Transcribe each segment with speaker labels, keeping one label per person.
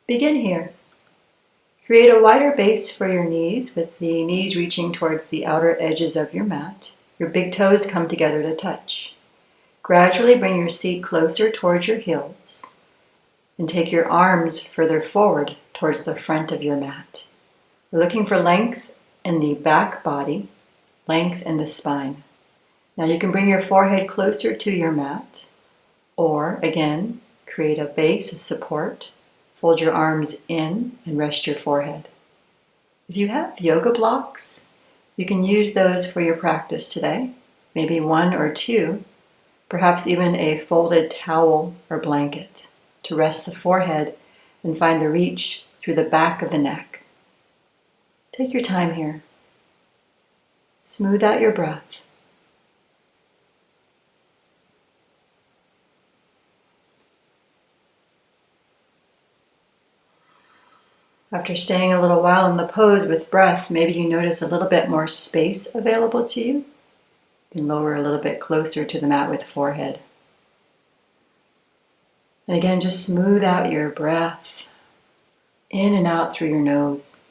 Speaker 1: Begin here. Create a wider base for your knees with the knees reaching towards the outer edges of your mat. Your big toes come together to touch. Gradually bring your seat closer towards your heels and take your arms further forward towards the front of your mat. We're looking for length in the back body, length in the spine. Now you can bring your forehead closer to your mat, or again, create a base of support. Fold your arms in and rest your forehead. If you have yoga blocks, you can use those for your practice today, maybe one or two, perhaps even a folded towel or blanket to rest the forehead and find the reach through the back of the neck. Take your time here. Smooth out your breath. After staying a little while in the pose with breath, maybe you notice a little bit more space available to you. You can lower a little bit closer to the mat with forehead. And again, just smooth out your breath in and out through your nose.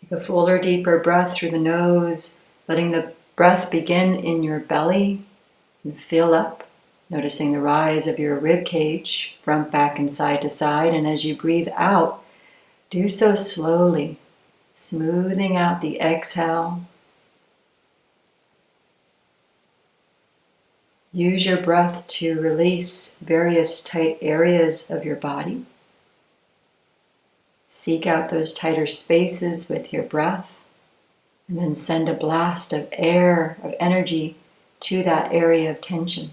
Speaker 1: Take a fuller, deeper breath through the nose, letting the breath begin in your belly and fill up, noticing the rise of your rib cage, front, back, and side to side. And as you breathe out, do so slowly, smoothing out the exhale. Use your breath to release various tight areas of your body. Seek out those tighter spaces with your breath. And then send a blast of air, of energy, to that area of tension.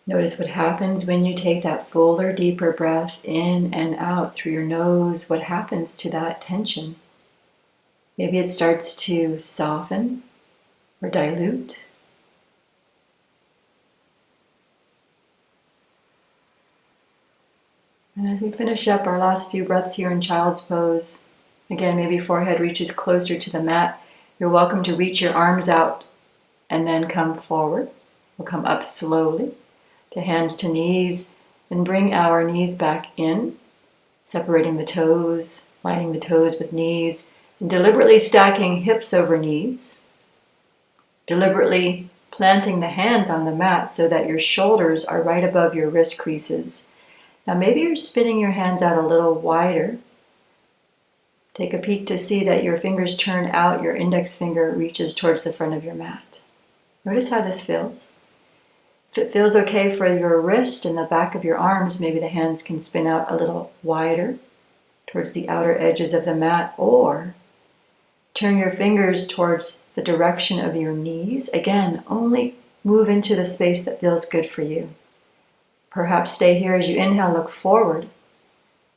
Speaker 1: Notice what happens when you take that fuller, deeper breath in and out through your nose. What happens to that tension? Maybe it starts to soften or dilute. And as we finish up our last few breaths here in child's pose, again, maybe forehead reaches closer to the mat. You're welcome to reach your arms out and then come forward. We'll come up slowly to hands to knees and bring our knees back in, separating the toes, lining the toes with knees, and deliberately stacking hips over knees. Deliberately planting the hands on the mat so that your shoulders are right above your wrist creases. Now maybe you're spinning your hands out a little wider. Take a peek to see that your fingers turn out, your index finger reaches towards the front of your mat. Notice how this feels. If it feels okay for your wrist and the back of your arms, maybe the hands can spin out a little wider towards the outer edges of the mat, or turn your fingers towards the direction of your knees. Again, only move into the space that feels good for you. Perhaps stay here as you inhale, look forward,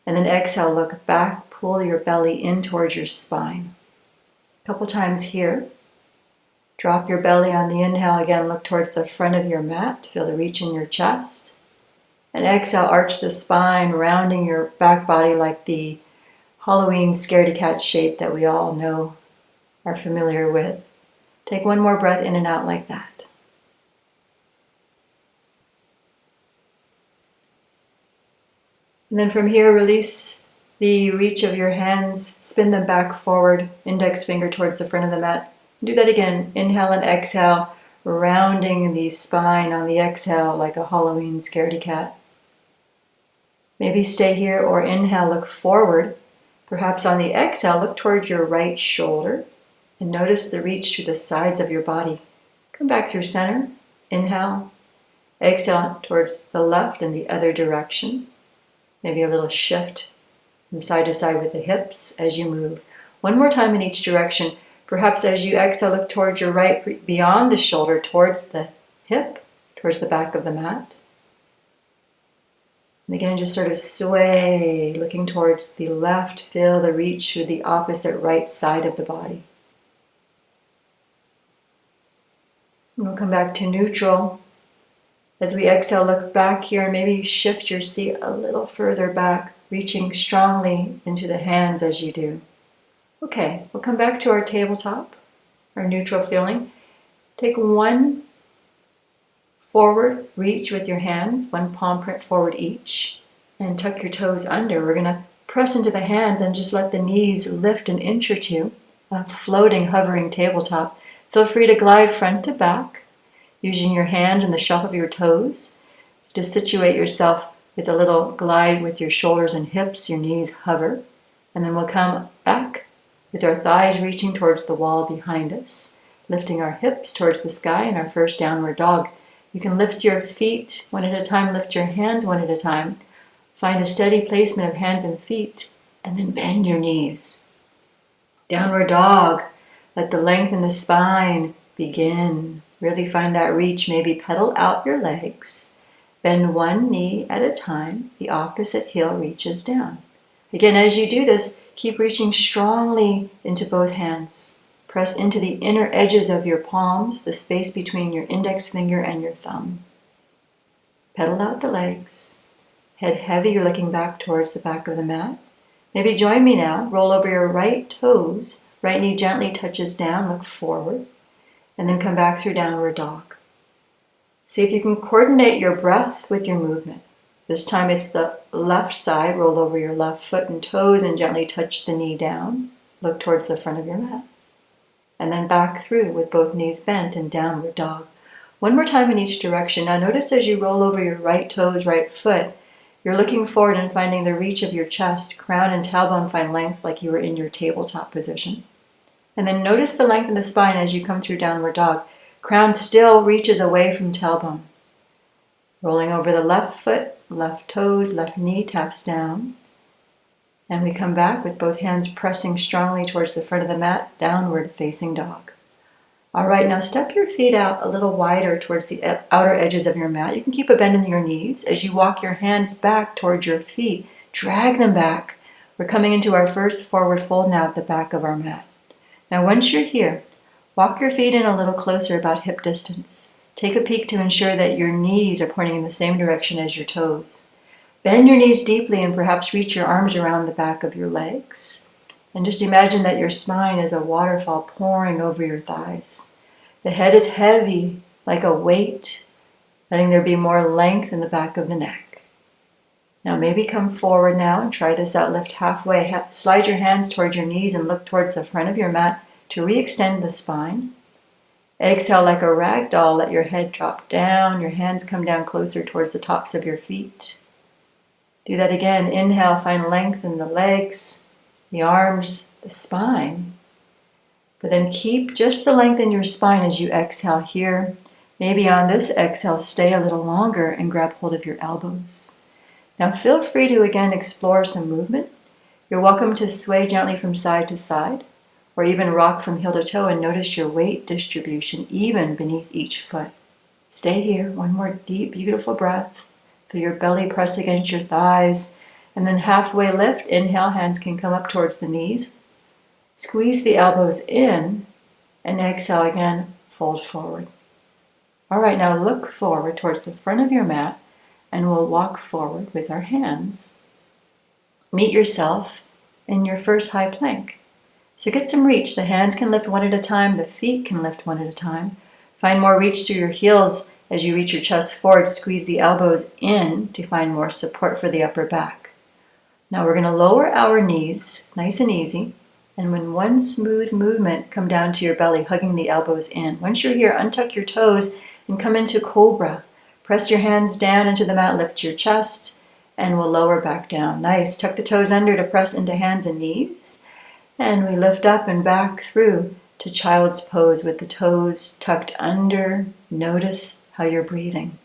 Speaker 1: and then exhale, look back, pull your belly in towards your spine. A couple times here. Drop your belly on the inhale, again, look towards the front of your mat, feel the reach in your chest. And exhale, arch the spine, rounding your back body like the Halloween scaredy cat shape that we all know, are familiar with. Take one more breath in and out like that. And then from here, release the reach of your hands, spin them back forward, index finger towards the front of the mat. Do that again, inhale and exhale, rounding the spine on the exhale like a Halloween scaredy cat. Maybe stay here or inhale, look forward. Perhaps on the exhale, look towards your right shoulder and notice the reach through the sides of your body. Come back through center, inhale, exhale towards the left and the other direction. Maybe a little shift from side to side with the hips as you move. One more time in each direction. Perhaps as you exhale, look towards your right, beyond the shoulder, towards the hip, towards the back of the mat. And again, just sort of sway, looking towards the left. Feel the reach through the opposite right side of the body. And we'll come back to neutral. As we exhale, look back here and maybe shift your seat a little further back, reaching strongly into the hands as you do. Okay, we'll come back to our tabletop, our neutral feeling. Take one forward reach with your hands, one palm print forward each, and tuck your toes under. We're going to press into the hands and just let the knees lift an inch or two, a floating, hovering tabletop. Feel free to glide front to back, using your hands and the shelf of your toes to situate yourself with a little glide with your shoulders and hips, your knees hover. And then we'll come back with our thighs reaching towards the wall behind us, lifting our hips towards the sky in our first downward dog. You can lift your feet one at a time, lift your hands one at a time. Find a steady placement of hands and feet, and then bend your knees. Downward dog. Let the length in the spine begin. Really find that reach. Maybe pedal out your legs. Bend one knee at a time. The opposite heel reaches down. Again, as you do this, keep reaching strongly into both hands. Press into the inner edges of your palms, the space between your index finger and your thumb. Pedal out the legs. Head heavy, you're looking back towards the back of the mat. Maybe join me now. Roll over your right toes. Right knee gently touches down, look forward. And then come back through downward dog. See if you can coordinate your breath with your movement. This time it's the left side. Roll over your left foot and toes and gently touch the knee down. Look towards the front of your mat. And then back through with both knees bent and downward dog. One more time in each direction. Now notice as you roll over your right toes, right foot, you're looking forward and finding the reach of your chest. Crown and tailbone find length like you were in your tabletop position. And then notice the length in the spine as you come through downward dog. Crown still reaches away from tailbone. Rolling over the left foot, left toes, left knee taps down. And we come back with both hands pressing strongly towards the front of the mat, downward facing dog. All right, now step your feet out a little wider towards the outer edges of your mat. You can keep a bend in your knees. As you walk your hands back towards your feet, drag them back. We're coming into our first forward fold now at the back of our mat. Now once you're here, walk your feet in a little closer, about hip distance. Take a peek to ensure that your knees are pointing in the same direction as your toes. Bend your knees deeply and perhaps reach your arms around the back of your legs. And just imagine that your spine is a waterfall pouring over your thighs. The head is heavy, like a weight, letting there be more length in the back of the neck. Now maybe come forward now and try this out. Lift halfway. Slide your hands towards your knees and look towards the front of your mat to re-extend the spine. Exhale like a rag doll. Let your head drop down. Your hands come down closer towards the tops of your feet. Do that again. Inhale, find length in the legs, the arms, the spine. But then keep just the length in your spine as you exhale here. Maybe on this exhale, stay a little longer and grab hold of your elbows. Now feel free to again explore some movement. You're welcome to sway gently from side to side, or even rock from heel to toe and notice your weight distribution even beneath each foot. Stay here. One more deep, beautiful breath. Feel your belly press against your thighs, and then halfway lift. Inhale, hands can come up towards the knees. Squeeze the elbows in, and exhale again, fold forward. All right, now look forward towards the front of your mat, and we'll walk forward with our hands. Meet yourself in your first high plank. So get some reach. The hands can lift one at a time. The feet can lift one at a time. Find more reach through your heels as you reach your chest forward. Squeeze the elbows in to find more support for the upper back. Now we're going to lower our knees, nice and easy. And when one smooth movement, come down to your belly, hugging the elbows in. Once you're here, untuck your toes and come into cobra. Press your hands down into the mat, lift your chest, and we'll lower back down. Nice. Tuck the toes under to press into hands and knees. And we lift up and back through to child's pose with the toes tucked under. Notice how you're breathing.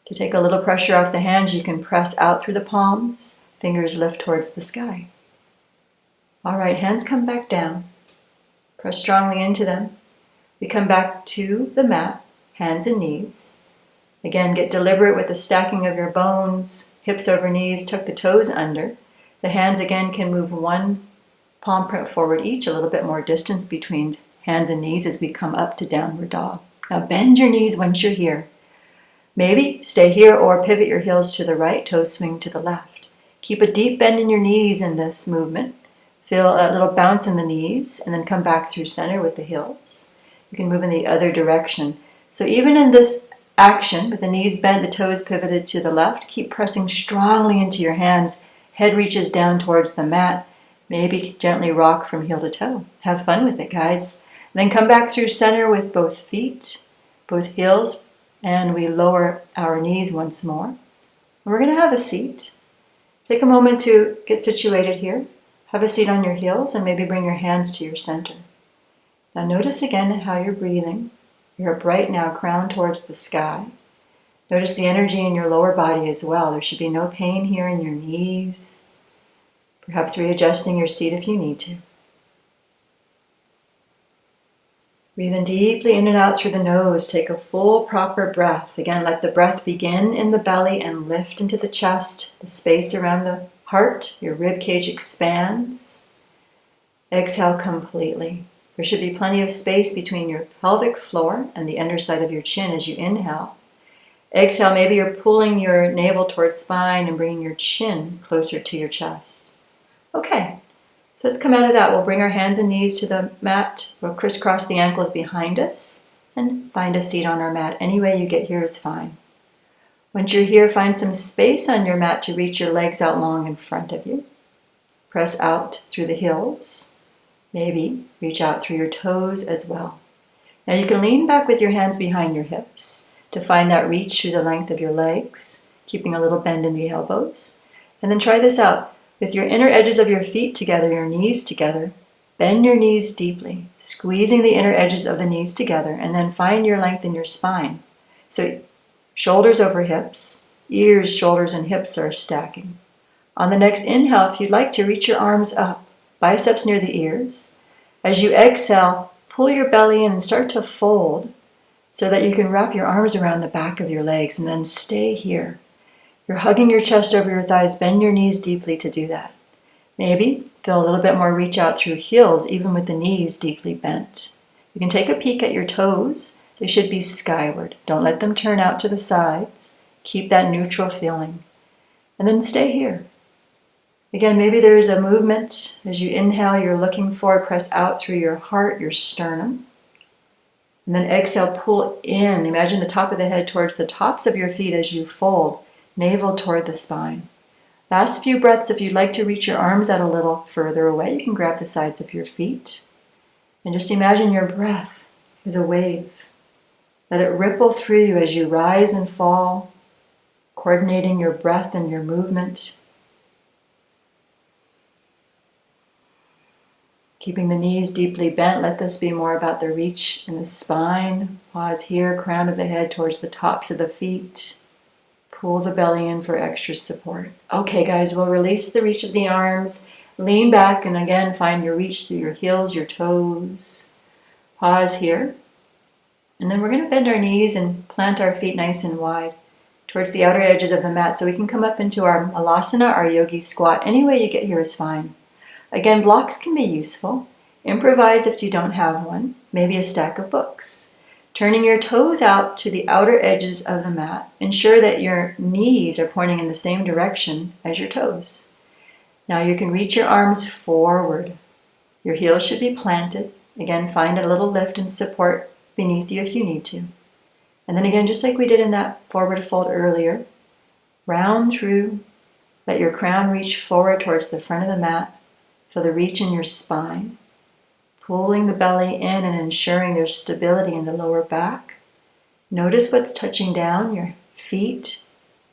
Speaker 1: To take a little pressure off the hands, you can press out through the palms. Fingers lift towards the sky. All right, hands come back down. Press strongly into them. We come back to the mat, hands and knees. Again, get deliberate with the stacking of your bones, hips over knees, tuck the toes under. The hands again can move one palm print forward each, a little bit more distance between hands and knees as we come up to downward dog. Now bend your knees once you're here. Maybe stay here or pivot your heels to the right, toes swing to the left. Keep a deep bend in your knees in this movement. Feel a little bounce in the knees and then come back through center with the heels. You can move in the other direction. So even in this action, with the knees bent, the toes pivoted to the left, keep pressing strongly into your hands. Head reaches down towards the mat. Maybe gently rock from heel to toe. Have fun with it, guys. Then come back through center with both feet, both heels, and we lower our knees once more. We're going to have a seat. Take a moment to get situated here. Have a seat on your heels and maybe bring your hands to your center. Now notice again how you're breathing. You're upright now, crown towards the sky. Notice the energy in your lower body as well. There should be no pain here in your knees. Perhaps readjusting your seat if you need to. Breathe in deeply in and out through the nose. Take a full, proper breath. Again, let the breath begin in the belly and lift into the chest, the space around the heart. Your rib cage expands. Exhale completely. There should be plenty of space between your pelvic floor and the underside of your chin as you inhale. Exhale, maybe you're pulling your navel towards spine and bringing your chin closer to your chest. Okay, so let's come out of that. We'll bring our hands and knees to the mat. We'll crisscross the ankles behind us and find a seat on our mat. Any way you get here is fine. Once you're here, find some space on your mat to reach your legs out long in front of you. Press out through the heels. Maybe reach out through your toes as well. Now you can lean back with your hands behind your hips to find that reach through the length of your legs, keeping a little bend in the elbows. And then try this out. With your inner edges of your feet together, your knees together, bend your knees deeply, squeezing the inner edges of the knees together, and then find your length in your spine. So shoulders over hips, ears, shoulders, and hips are stacking. On the next inhale, if you'd like to, reach your arms up. Biceps near the ears. As you exhale, pull your belly in and start to fold so that you can wrap your arms around the back of your legs and then stay here. You're hugging your chest over your thighs. Bend your knees deeply to do that. Maybe feel a little bit more reach out through heels, even with the knees deeply bent. You can take a peek at your toes. They should be skyward. Don't let them turn out to the sides. Keep that neutral feeling. And then stay here. Again, maybe there's a movement. As you inhale, you're looking forward, press out through your heart, your sternum. And then exhale, pull in. Imagine the top of the head towards the tops of your feet as you fold, navel toward the spine. Last few breaths, if you'd like to reach your arms out a little further away, you can grab the sides of your feet. And just imagine your breath as a wave. Let it ripple through you as you rise and fall, coordinating your breath and your movement. Keeping the knees deeply bent, let this be more about the reach in the spine. Pause here, crown of the head towards the tops of the feet. Pull the belly in for extra support. Okay, guys, we'll release the reach of the arms. Lean back and again find your reach through your heels, your toes. Pause here. And then we're going to bend our knees and plant our feet nice and wide towards the outer edges of the mat so we can come up into our malasana, our yogi squat. Any way you get here is fine. Again, blocks can be useful. Improvise if you don't have one, maybe a stack of books. Turning your toes out to the outer edges of the mat. Ensure that your knees are pointing in the same direction as your toes. Now you can reach your arms forward. Your heels should be planted. Again, find a little lift and support beneath you if you need to. And then again, just like we did in that forward fold earlier, round through, let your crown reach forward towards the front of the mat. Feel the reach in your spine, pulling the belly in and ensuring there's stability in the lower back. Notice what's touching down, your feet,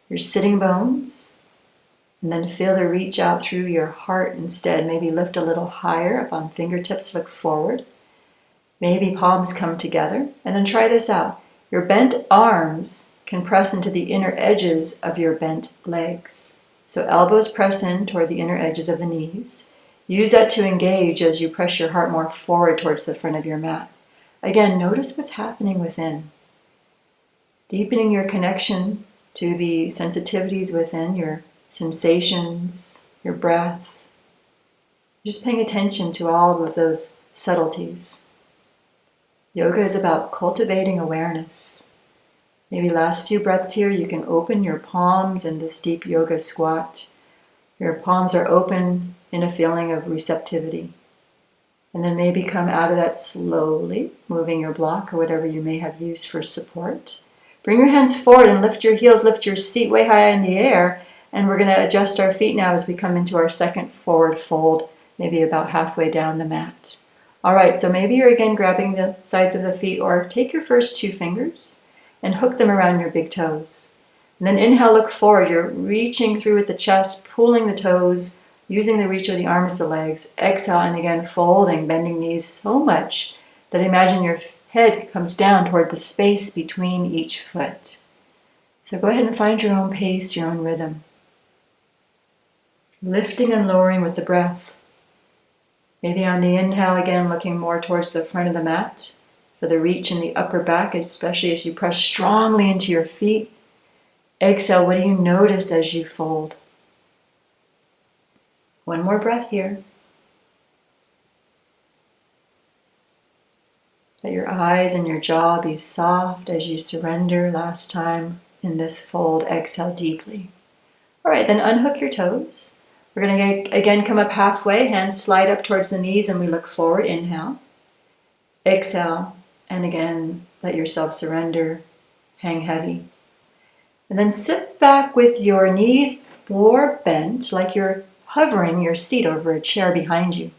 Speaker 1: your sitting bones, and then feel the reach out through your heart instead. Maybe lift a little higher up on fingertips, look forward. Maybe palms come together, and then try this out. Your bent arms can press into the inner edges of your bent legs. So elbows press in toward the inner edges of the knees. Use that to engage as you press your heart more forward towards the front of your mat. Again, notice what's happening within. Deepening your connection to the sensitivities within, your sensations, your breath. Just paying attention to all of those subtleties. Yoga is about cultivating awareness. Maybe last few breaths here, you can open your palms in this deep yoga squat. Your palms are open in a feeling of receptivity. And then maybe come out of that slowly, moving your block or whatever you may have used for support. Bring your hands forward and lift your heels, lift your seat way high in the air. And we're going to adjust our feet now as we come into our second forward fold, maybe about halfway down the mat. All right, so maybe you're again grabbing the sides of the feet, or take your first 2 fingers and hook them around your big toes. And then inhale, look forward. You're reaching through with the chest, pulling the toes, using the reach of the arms, the legs. Exhale, and again folding, bending knees so much that imagine your head comes down toward the space between each foot. So go ahead and find your own pace, your own rhythm. Lifting and lowering with the breath. Maybe on the inhale again, looking more towards the front of the mat for the reach in the upper back, especially as you press strongly into your feet. Exhale, what do you notice as you fold? One more breath here. Let your eyes and your jaw be soft as you surrender last time in this fold. Exhale deeply. All right, then unhook your toes. We're going to again come up halfway, hands slide up towards the knees, and we look forward. Inhale. Exhale, and again, let yourself surrender, hang heavy. And then sit back with your knees more bent, like you're hovering your seat over a chair behind you.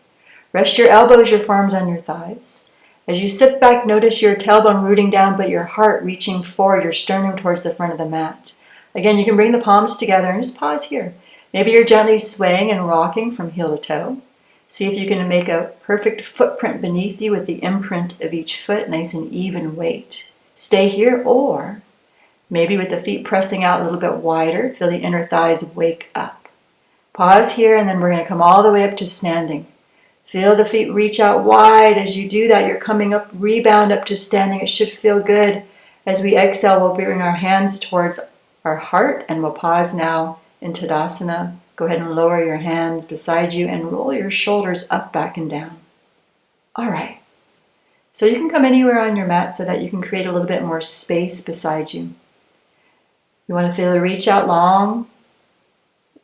Speaker 1: Rest your elbows, your forearms on your thighs. As you sit back, notice your tailbone rooting down, but your heart reaching forward, your sternum towards the front of the mat. Again, you can bring the palms together and just pause here. Maybe you're gently swaying and rocking from heel to toe. See if you can make a perfect footprint beneath you with the imprint of each foot, nice and even weight. Stay here, or maybe with the feet pressing out a little bit wider, feel the inner thighs wake up. Pause here, and then we're going to come all the way up to standing. Feel the feet reach out wide. As you do that, you're coming up, rebound up to standing. It should feel good. As we exhale, we'll bring our hands towards our heart, and we'll pause now in Tadasana. Go ahead and lower your hands beside you and roll your shoulders up, back, and down. All right. So you can come anywhere on your mat so that you can create a little bit more space beside you. You want to feel the reach out long,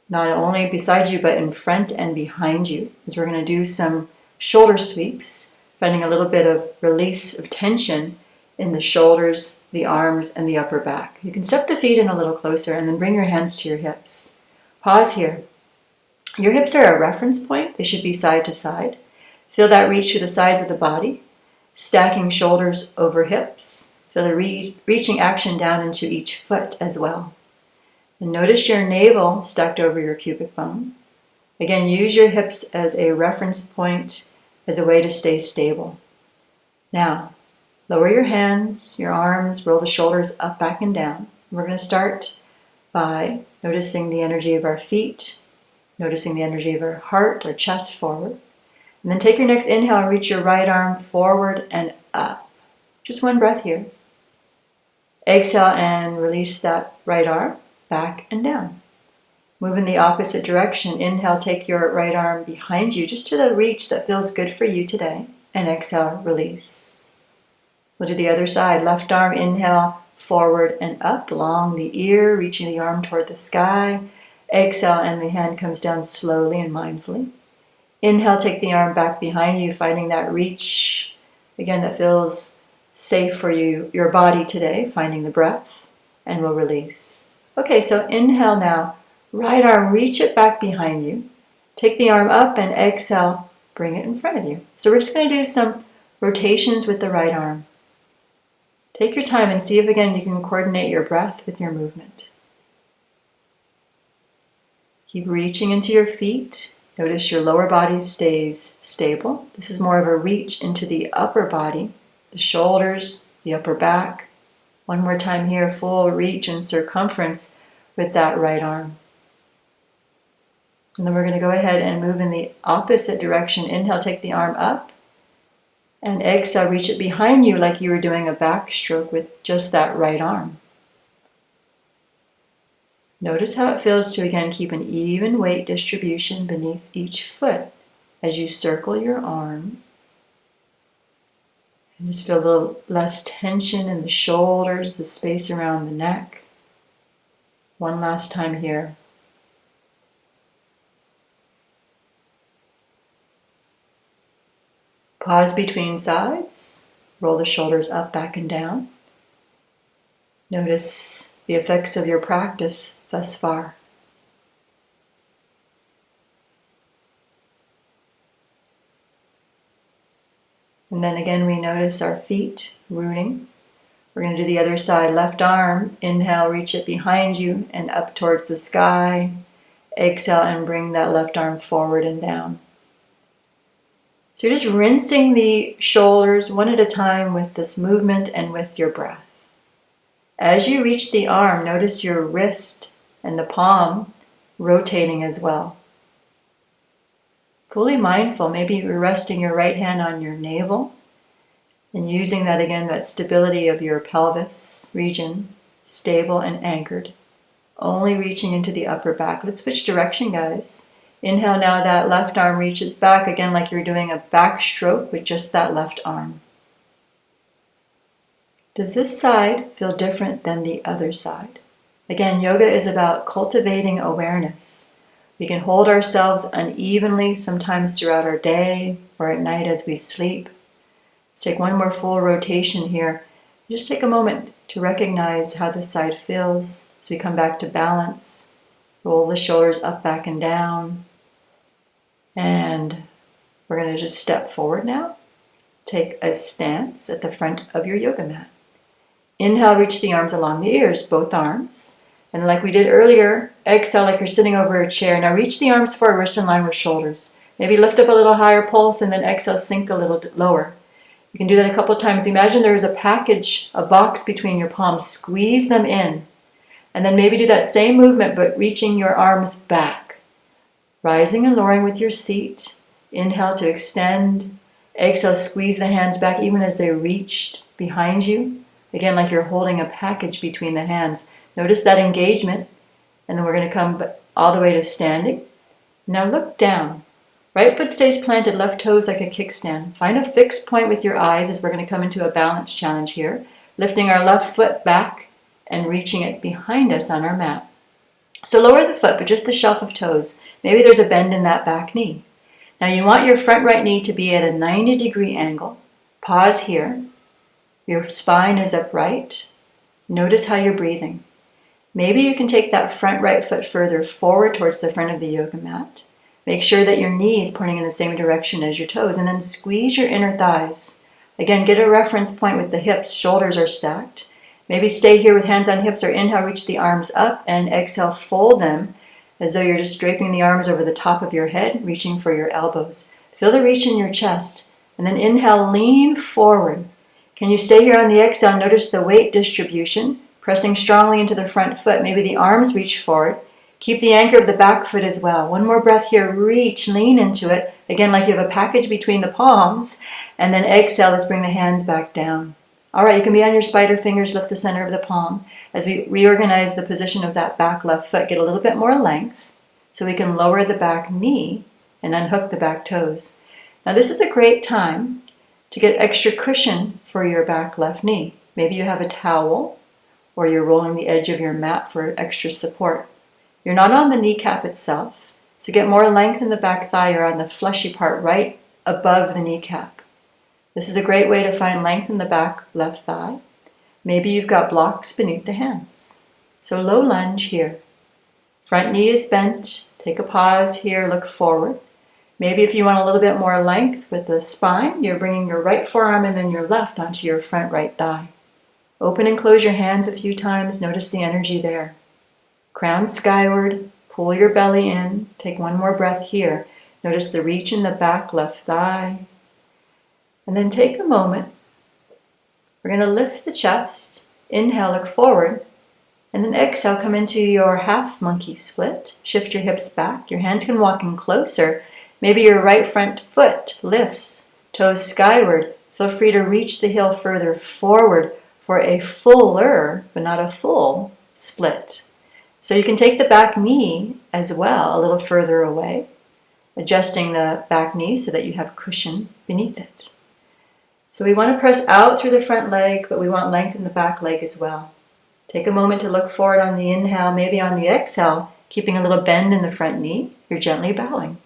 Speaker 1: not only beside you, but in front and behind you, as we're going to do some shoulder sweeps, finding a little bit of release of tension in the shoulders, the arms, and the upper back. You can step the feet in a little closer and then bring your hands to your hips. Pause here. Your hips are a reference point. They should be side to side. Feel that reach through the sides of the body, stacking shoulders over hips. Feel the reaching action down into each foot as well. And notice your navel stacked over your pubic bone. Again, use your hips as a reference point, as a way to stay stable. Now, lower your hands, your arms, roll the shoulders up, back, and down. We're going to start by noticing the energy of our feet, noticing the energy of our heart, our chest forward. And then take your next inhale and reach your right arm forward and up. Just one breath here. Exhale and release that right arm. Back and down. Move in the opposite direction. Inhale, take your right arm behind you, just to the reach that feels good for you today. And exhale, release. We'll do the other side. Left arm, inhale, forward and up, along the ear, reaching the arm toward the sky. Exhale, and the hand comes down slowly and mindfully. Inhale, take the arm back behind you, finding that reach, again, that feels safe for you, your body today, finding the breath, and we'll release. Okay, so inhale now. Right arm, reach it back behind you. Take the arm up and exhale, bring it in front of you. So we're just going to do some rotations with the right arm. Take your time and see if again you can coordinate your breath with your movement. Keep reaching into your feet. Notice your lower body stays stable. This is more of a reach into the upper body, the shoulders, the upper back. One more time here, full reach and circumference with that right arm. And then we're going to go ahead and move in the opposite direction. Inhale, take the arm up. And exhale, reach it behind you like you were doing a backstroke with just that right arm. Notice how it feels to again keep an even weight distribution beneath each foot as you circle your arm. And just feel a little less tension in the shoulders, the space around the neck. One last time here. Pause between sides. Roll the shoulders up, back, and down. Notice the effects of your practice thus far. And then again, we notice our feet rooting. We're going to do the other side. Left arm, inhale, reach it behind you and up towards the sky. Exhale and bring that left arm forward and down. So you're just rinsing the shoulders one at a time with this movement and with your breath. As you reach the arm, notice your wrist and the palm rotating as well. Fully mindful, maybe you're resting your right hand on your navel and using that again, that stability of your pelvis region, stable and anchored. Only reaching into the upper back. Let's switch direction, guys. Inhale now, that left arm reaches back again like you're doing a back stroke with just that left arm. Does this side feel different than the other side? Again, yoga is about cultivating awareness. We can hold ourselves unevenly sometimes throughout our day or at night as we sleep. Let's take one more full rotation here. Just take a moment to recognize how this side feels as we come back to balance. Roll the shoulders up, back, and down. And we're going to just step forward now. Take a stance at the front of your yoga mat. Inhale, reach the arms along the ears, both arms. And like we did earlier, exhale like you're sitting over a chair. Now reach the arms forward, wrist in line with shoulders. Maybe lift up a little higher pulse and then exhale, sink a little lower. You can do that a couple times. Imagine there is a package, a box between your palms. Squeeze them in. And then maybe do that same movement, but reaching your arms back. Rising and lowering with your seat. Inhale to extend. Exhale, squeeze the hands back even as they reached behind you. Again, like you're holding a package between the hands. Notice that engagement. And then we're going to come all the way to standing. Now look down. Right foot stays planted, left toes like a kickstand. Find a fixed point with your eyes as we're going to come into a balance challenge here. Lifting our left foot back and reaching it behind us on our mat. So lower the foot, but just the shelf of toes. Maybe there's a bend in that back knee. Now you want your front right knee to be at a 90-degree angle. Pause here. Your spine is upright. Notice how you're breathing. Maybe you can take that front right foot further forward towards the front of the yoga mat. Make sure that your knee is pointing in the same direction as your toes, and then squeeze your inner thighs. Again, get a reference point with the hips. Shoulders are stacked. Maybe stay here with hands on hips, or inhale, reach the arms up, and exhale, fold them as though you're just draping the arms over the top of your head, reaching for your elbows. Feel the reach in your chest, and then inhale, lean forward. Can you stay here on the exhale? Notice the weight distribution, pressing strongly into the front foot. Maybe the arms reach forward. Keep the anchor of the back foot as well. One more breath here. Reach, lean into it. Again, like you have a package between the palms. And then exhale, let's bring the hands back down. All right, you can be on your spider fingers, lift the center of the palm. As we reorganize the position of that back left foot, get a little bit more length so we can lower the back knee and unhook the back toes. Now this is a great time to get extra cushion for your back left knee. Maybe you have a towel or you're rolling the edge of your mat for extra support. You're not on the kneecap itself, so get more length in the back thigh. You're on the fleshy part right above the kneecap. This is a great way to find length in the back left thigh. Maybe you've got blocks beneath the hands. So low lunge here. Front knee is bent. Take a pause here, look forward. Maybe if you want a little bit more length with the spine, you're bringing your right forearm and then your left onto your front right thigh. Open and close your hands a few times. Notice the energy there. Crown skyward, pull your belly in. Take one more breath here. Notice the reach in the back left thigh. And then take a moment. We're going to lift the chest. Inhale, look forward. And then exhale, come into your half monkey split. Shift your hips back. Your hands can walk in closer. Maybe your right front foot lifts, toes skyward. Feel free to reach the heel further forward for a fuller, but not a full, split. So you can take the back knee as well, a little further away, adjusting the back knee so that you have cushion beneath it. So we want to press out through the front leg, but we want length in the back leg as well. Take a moment to look forward on the inhale, maybe on the exhale, keeping a little bend in the front knee. You're gently bowing.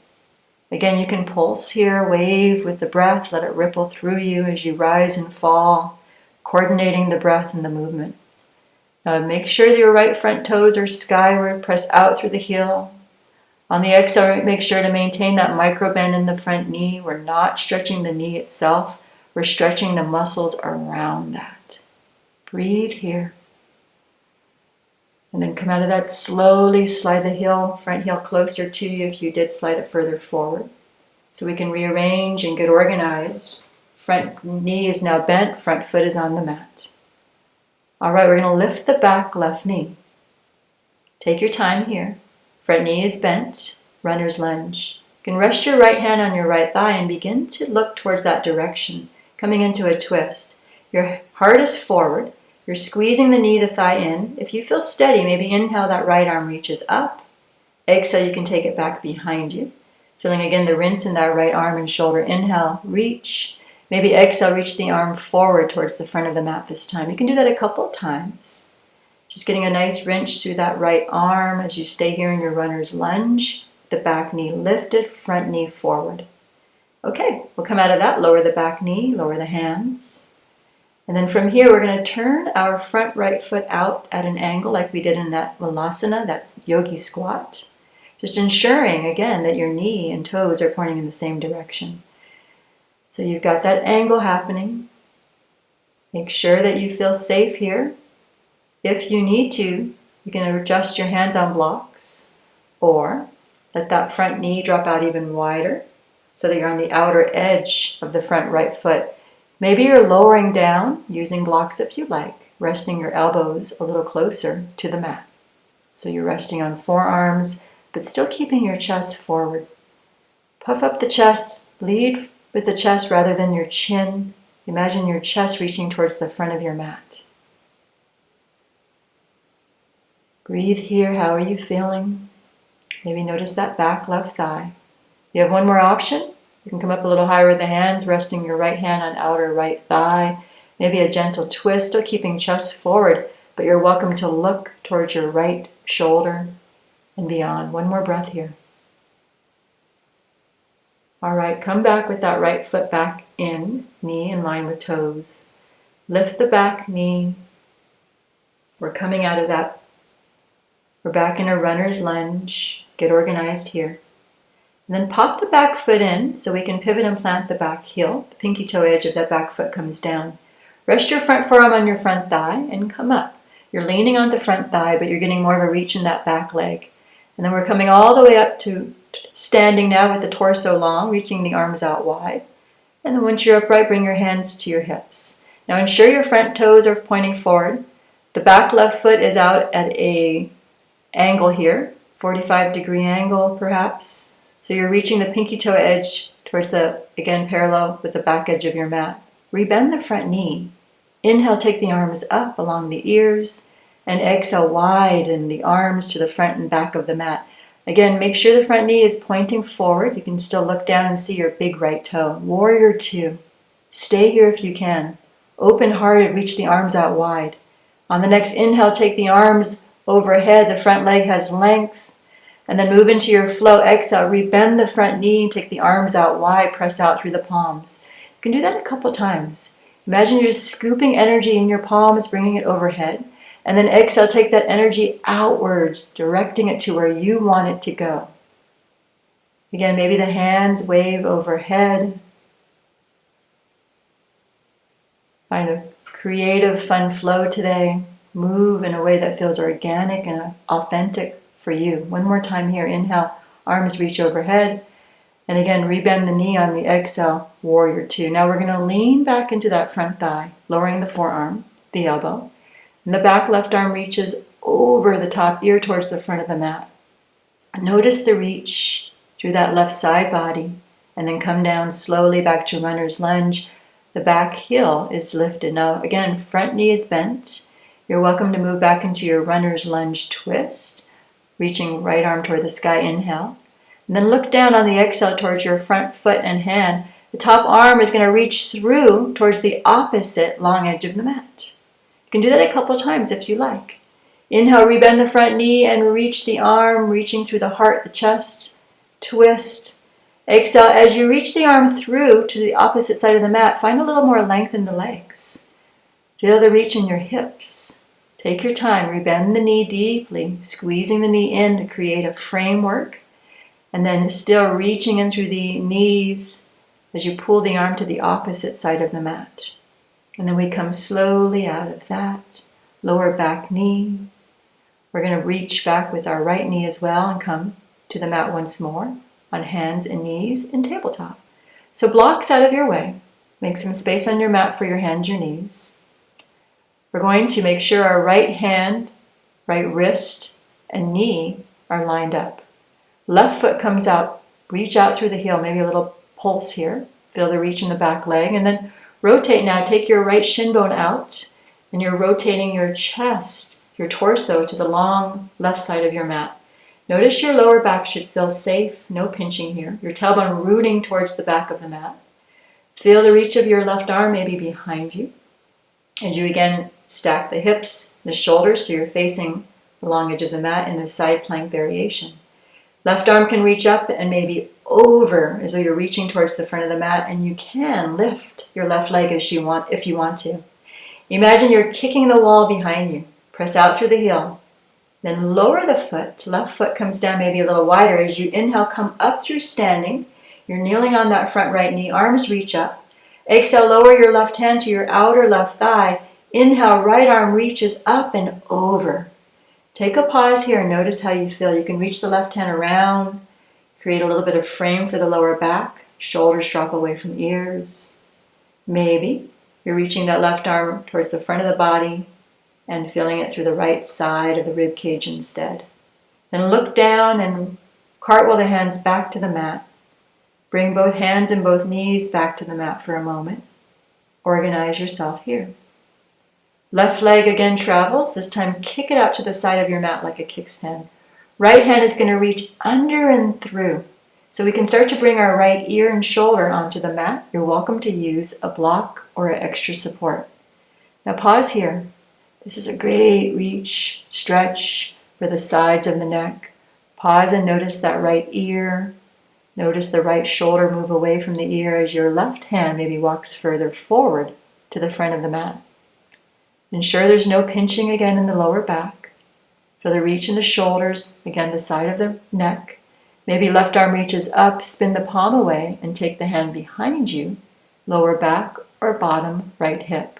Speaker 1: Again, you can pulse here, wave with the breath, let it ripple through you as you rise and fall, coordinating the breath and the movement. Now make sure that your right front toes are skyward, press out through the heel. On the exhale, make sure to maintain that micro bend in the front knee. We're not stretching the knee itself, we're stretching the muscles around that. Breathe here. And then come out of that slowly, slide the front heel closer to you if you did slide it further forward. So we can rearrange and get organized. Front knee is now bent, front foot is on the mat. All right, we're going to lift the back left knee. Take your time here. Front knee is bent, runner's lunge. You can rest your right hand on your right thigh and begin to look towards that direction, coming into a twist. Your heart is forward. You're squeezing the knee, the thigh in. If you feel steady, maybe inhale, that right arm reaches up. Exhale, you can take it back behind you. Feeling again the rinse in that right arm and shoulder. Inhale, reach. Maybe exhale, reach the arm forward towards the front of the mat this time. You can do that a couple times. Just getting a nice wrench through that right arm as you stay here in your runner's lunge. The back knee lifted, front knee forward. Okay, we'll come out of that, lower the back knee, lower the hands. And then from here, we're going to turn our front right foot out at an angle like we did in that Valasana, that's yogi squat. Just ensuring, again, that your knee and toes are pointing in the same direction. So you've got that angle happening. Make sure that you feel safe here. If you need to, you can adjust your hands on blocks or let that front knee drop out even wider so that you're on the outer edge of the front right foot. Maybe you're lowering down using blocks if you like, resting your elbows a little closer to the mat. So you're resting on forearms, but still keeping your chest forward. Puff up the chest, lead with the chest rather than your chin. Imagine your chest reaching towards the front of your mat. Breathe here. How are you feeling? Maybe notice that back left thigh. You have one more option. You can come up a little higher with the hands, resting your right hand on outer right thigh. Maybe a gentle twist, still keeping chest forward, but you're welcome to look towards your right shoulder and beyond. One more breath here. All right, come back with that right foot back in, knee in line with toes. Lift the back knee. We're coming out of that. We're back in a runner's lunge. Get organized here. And then pop the back foot in so we can pivot and plant the back heel. The pinky toe edge of that back foot comes down. Rest your front forearm on your front thigh and come up. You're leaning on the front thigh, but you're getting more of a reach in that back leg. And then we're coming all the way up to standing now with the torso long, reaching the arms out wide. And then once you're upright, bring your hands to your hips. Now ensure your front toes are pointing forward. The back left foot is out at an angle here, 45-degree angle perhaps. So you're reaching the pinky toe edge towards again, parallel with the back edge of your mat. Rebend the front knee. Inhale, take the arms up along the ears, and exhale, widen the arms to the front and back of the mat. Again, make sure the front knee is pointing forward. You can still look down and see your big right toe. Warrior two. Stay here if you can. Open-hearted, reach the arms out wide. On the next inhale, take the arms overhead. The front leg has length. And then move into your flow. Exhale, rebend the front knee, take the arms out wide, press out through the palms. You can do that a couple times. Imagine you're just scooping energy in your palms, bringing it overhead. And then exhale, take that energy outwards, directing it to where you want it to go. Again, maybe the hands wave overhead. Find a creative, fun flow today. Move in a way that feels organic and authentic for you. One more time here. Inhale, arms reach overhead. And again, rebend the knee on the exhale, warrior two. Now we're going to lean back into that front thigh, lowering the forearm, the elbow. And the back left arm reaches over the top ear towards the front of the mat. Notice the reach through that left side body. And then come down slowly back to runner's lunge. The back heel is lifted. Now again, front knee is bent. You're welcome to move back into your runner's lunge twist. Reaching right arm toward the sky, inhale. And then look down on the exhale towards your front foot and hand. The top arm is going to reach through towards the opposite long edge of the mat. You can do that a couple times if you like. Inhale, rebend the front knee and reach the arm, reaching through the heart, the chest. Twist. Exhale, as you reach the arm through to the opposite side of the mat, find a little more length in the legs. Feel the reach in your hips. Take your time, rebend the knee deeply, squeezing the knee in to create a framework, and then still reaching in through the knees as you pull the arm to the opposite side of the mat. And then we come slowly out of that. Lower back knee. We're going to reach back with our right knee as well and come to the mat once more on hands and knees in tabletop. So blocks out of your way. Make some space on your mat for your hands, your knees. We're going to make sure our right hand, right wrist, and knee are lined up. Left foot comes out. Reach out through the heel, maybe a little pulse here. Feel the reach in the back leg. And then rotate now. Take your right shin bone out. And you're rotating your chest, your torso, to the long left side of your mat. Notice your lower back should feel safe. No pinching here. Your tailbone rooting towards the back of the mat. Feel the reach of your left arm maybe behind you. As you again stack the hips, the shoulders, so you're facing the long edge of the mat in the side plank variation. Left arm can reach up and maybe over as though you're reaching towards the front of the mat, and you can lift your left leg as you want, if you want to. Imagine you're kicking the wall behind you. Press out through the heel. Then lower the foot. Left foot comes down maybe a little wider. As you inhale, come up through standing. You're kneeling on that front right knee. Arms reach up. Exhale, lower your left hand to your outer left thigh. Inhale, right arm reaches up and over. Take a pause here and notice how you feel. You can reach the left hand around, create a little bit of frame for the lower back. Shoulders drop away from ears. Maybe you're reaching that left arm towards the front of the body and feeling it through the right side of the rib cage instead. Then look down and cartwheel the hands back to the mat. Bring both hands and both knees back to the mat for a moment. Organize yourself here. Left leg again travels. This time kick it out to the side of your mat like a kickstand. Right hand is going to reach under and through. So we can start to bring our right ear and shoulder onto the mat. You're welcome to use a block or an extra support. Now pause here. This is a great reach, stretch for the sides of the neck. Pause and notice that right ear. Notice the right shoulder move away from the ear as your left hand maybe walks further forward to the front of the mat. Ensure there's no pinching again in the lower back. Feel the reach in the shoulders, again the side of the neck. Maybe left arm reaches up, spin the palm away, and take the hand behind you, lower back or bottom right hip.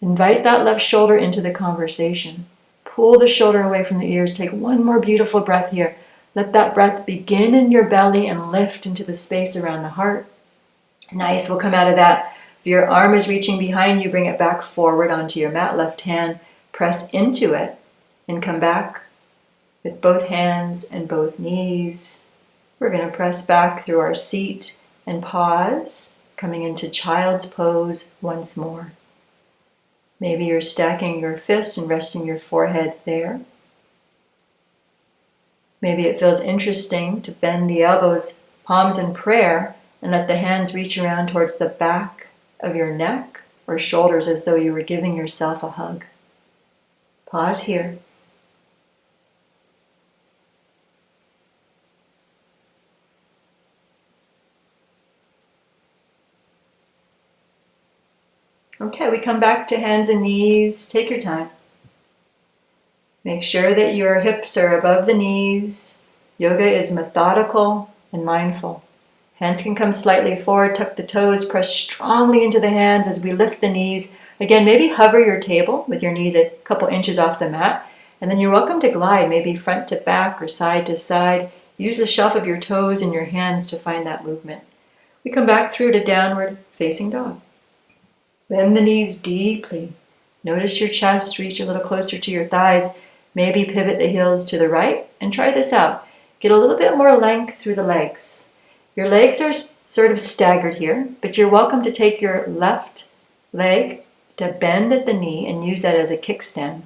Speaker 1: Invite that left shoulder into the conversation. Pull the shoulder away from the ears. Take one more beautiful breath here. Let that breath begin in your belly and lift into the space around the heart. Nice, we'll come out of that. If your arm is reaching behind you, bring it back forward onto your mat. Left hand, press into it and come back with both hands and both knees. We're going to press back through our seat and pause, coming into child's pose once more. Maybe you're stacking your fists and resting your forehead there. Maybe it feels interesting to bend the elbows, palms in prayer, and let the hands reach around towards the back of your neck or shoulders as though you were giving yourself a hug. Pause here. Okay, we come back to hands and knees. Take your time. Make sure that your hips are above the knees. Yoga is methodical and mindful. Hands can come slightly forward, tuck the toes, press strongly into the hands as we lift the knees. Again, maybe hover your table with your knees a couple inches off the mat. And then you're welcome to glide, maybe front to back or side to side. Use the shelf of your toes and your hands to find that movement. We come back through to downward facing dog. Bend the knees deeply. Notice your chest reach a little closer to your thighs. Maybe pivot the heels to the right and try this out. Get a little bit more length through the legs. Your legs are sort of staggered here, but you're welcome to take your left leg to bend at the knee and use that as a kickstand.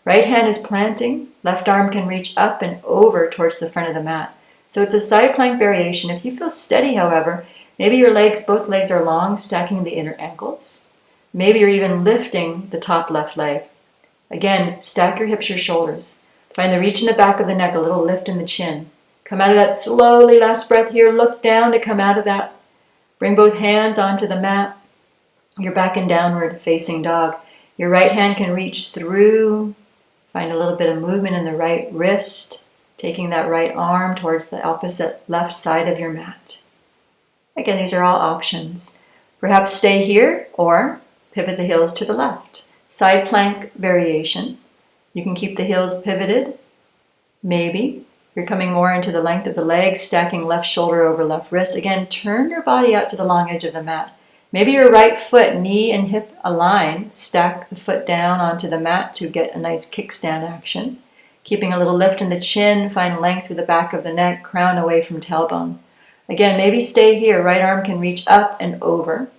Speaker 1: Right hand is planting. Left arm can reach up and over towards the front of the mat. So it's a side plank variation. If you feel steady, however, Maybe your legs, both legs are long, stacking the inner ankles. Maybe you're even lifting the top left leg. Again, stack your hips, your shoulders. Find the reach in the back of the neck, a little lift in the chin. Come out of that slowly, last breath here. Look down to come out of that. Bring both hands onto the mat. You're back in downward facing dog. Your right hand can reach through. Find a little bit of movement in the right wrist, taking that right arm towards the opposite left side of your mat. Again, these are all options. Perhaps stay here or pivot the heels to the left. Side plank variation. You can keep the heels pivoted. Maybe you're coming more into the length of the legs, stacking left shoulder over left wrist. Again, turn your body out to the long edge of the mat. Maybe your right foot, knee and hip align. Stack the foot down onto the mat to get a nice kickstand action. Keeping a little lift in the chin, find length through the back of the neck, crown away from tailbone. Again, maybe stay here. Right arm can reach up and over.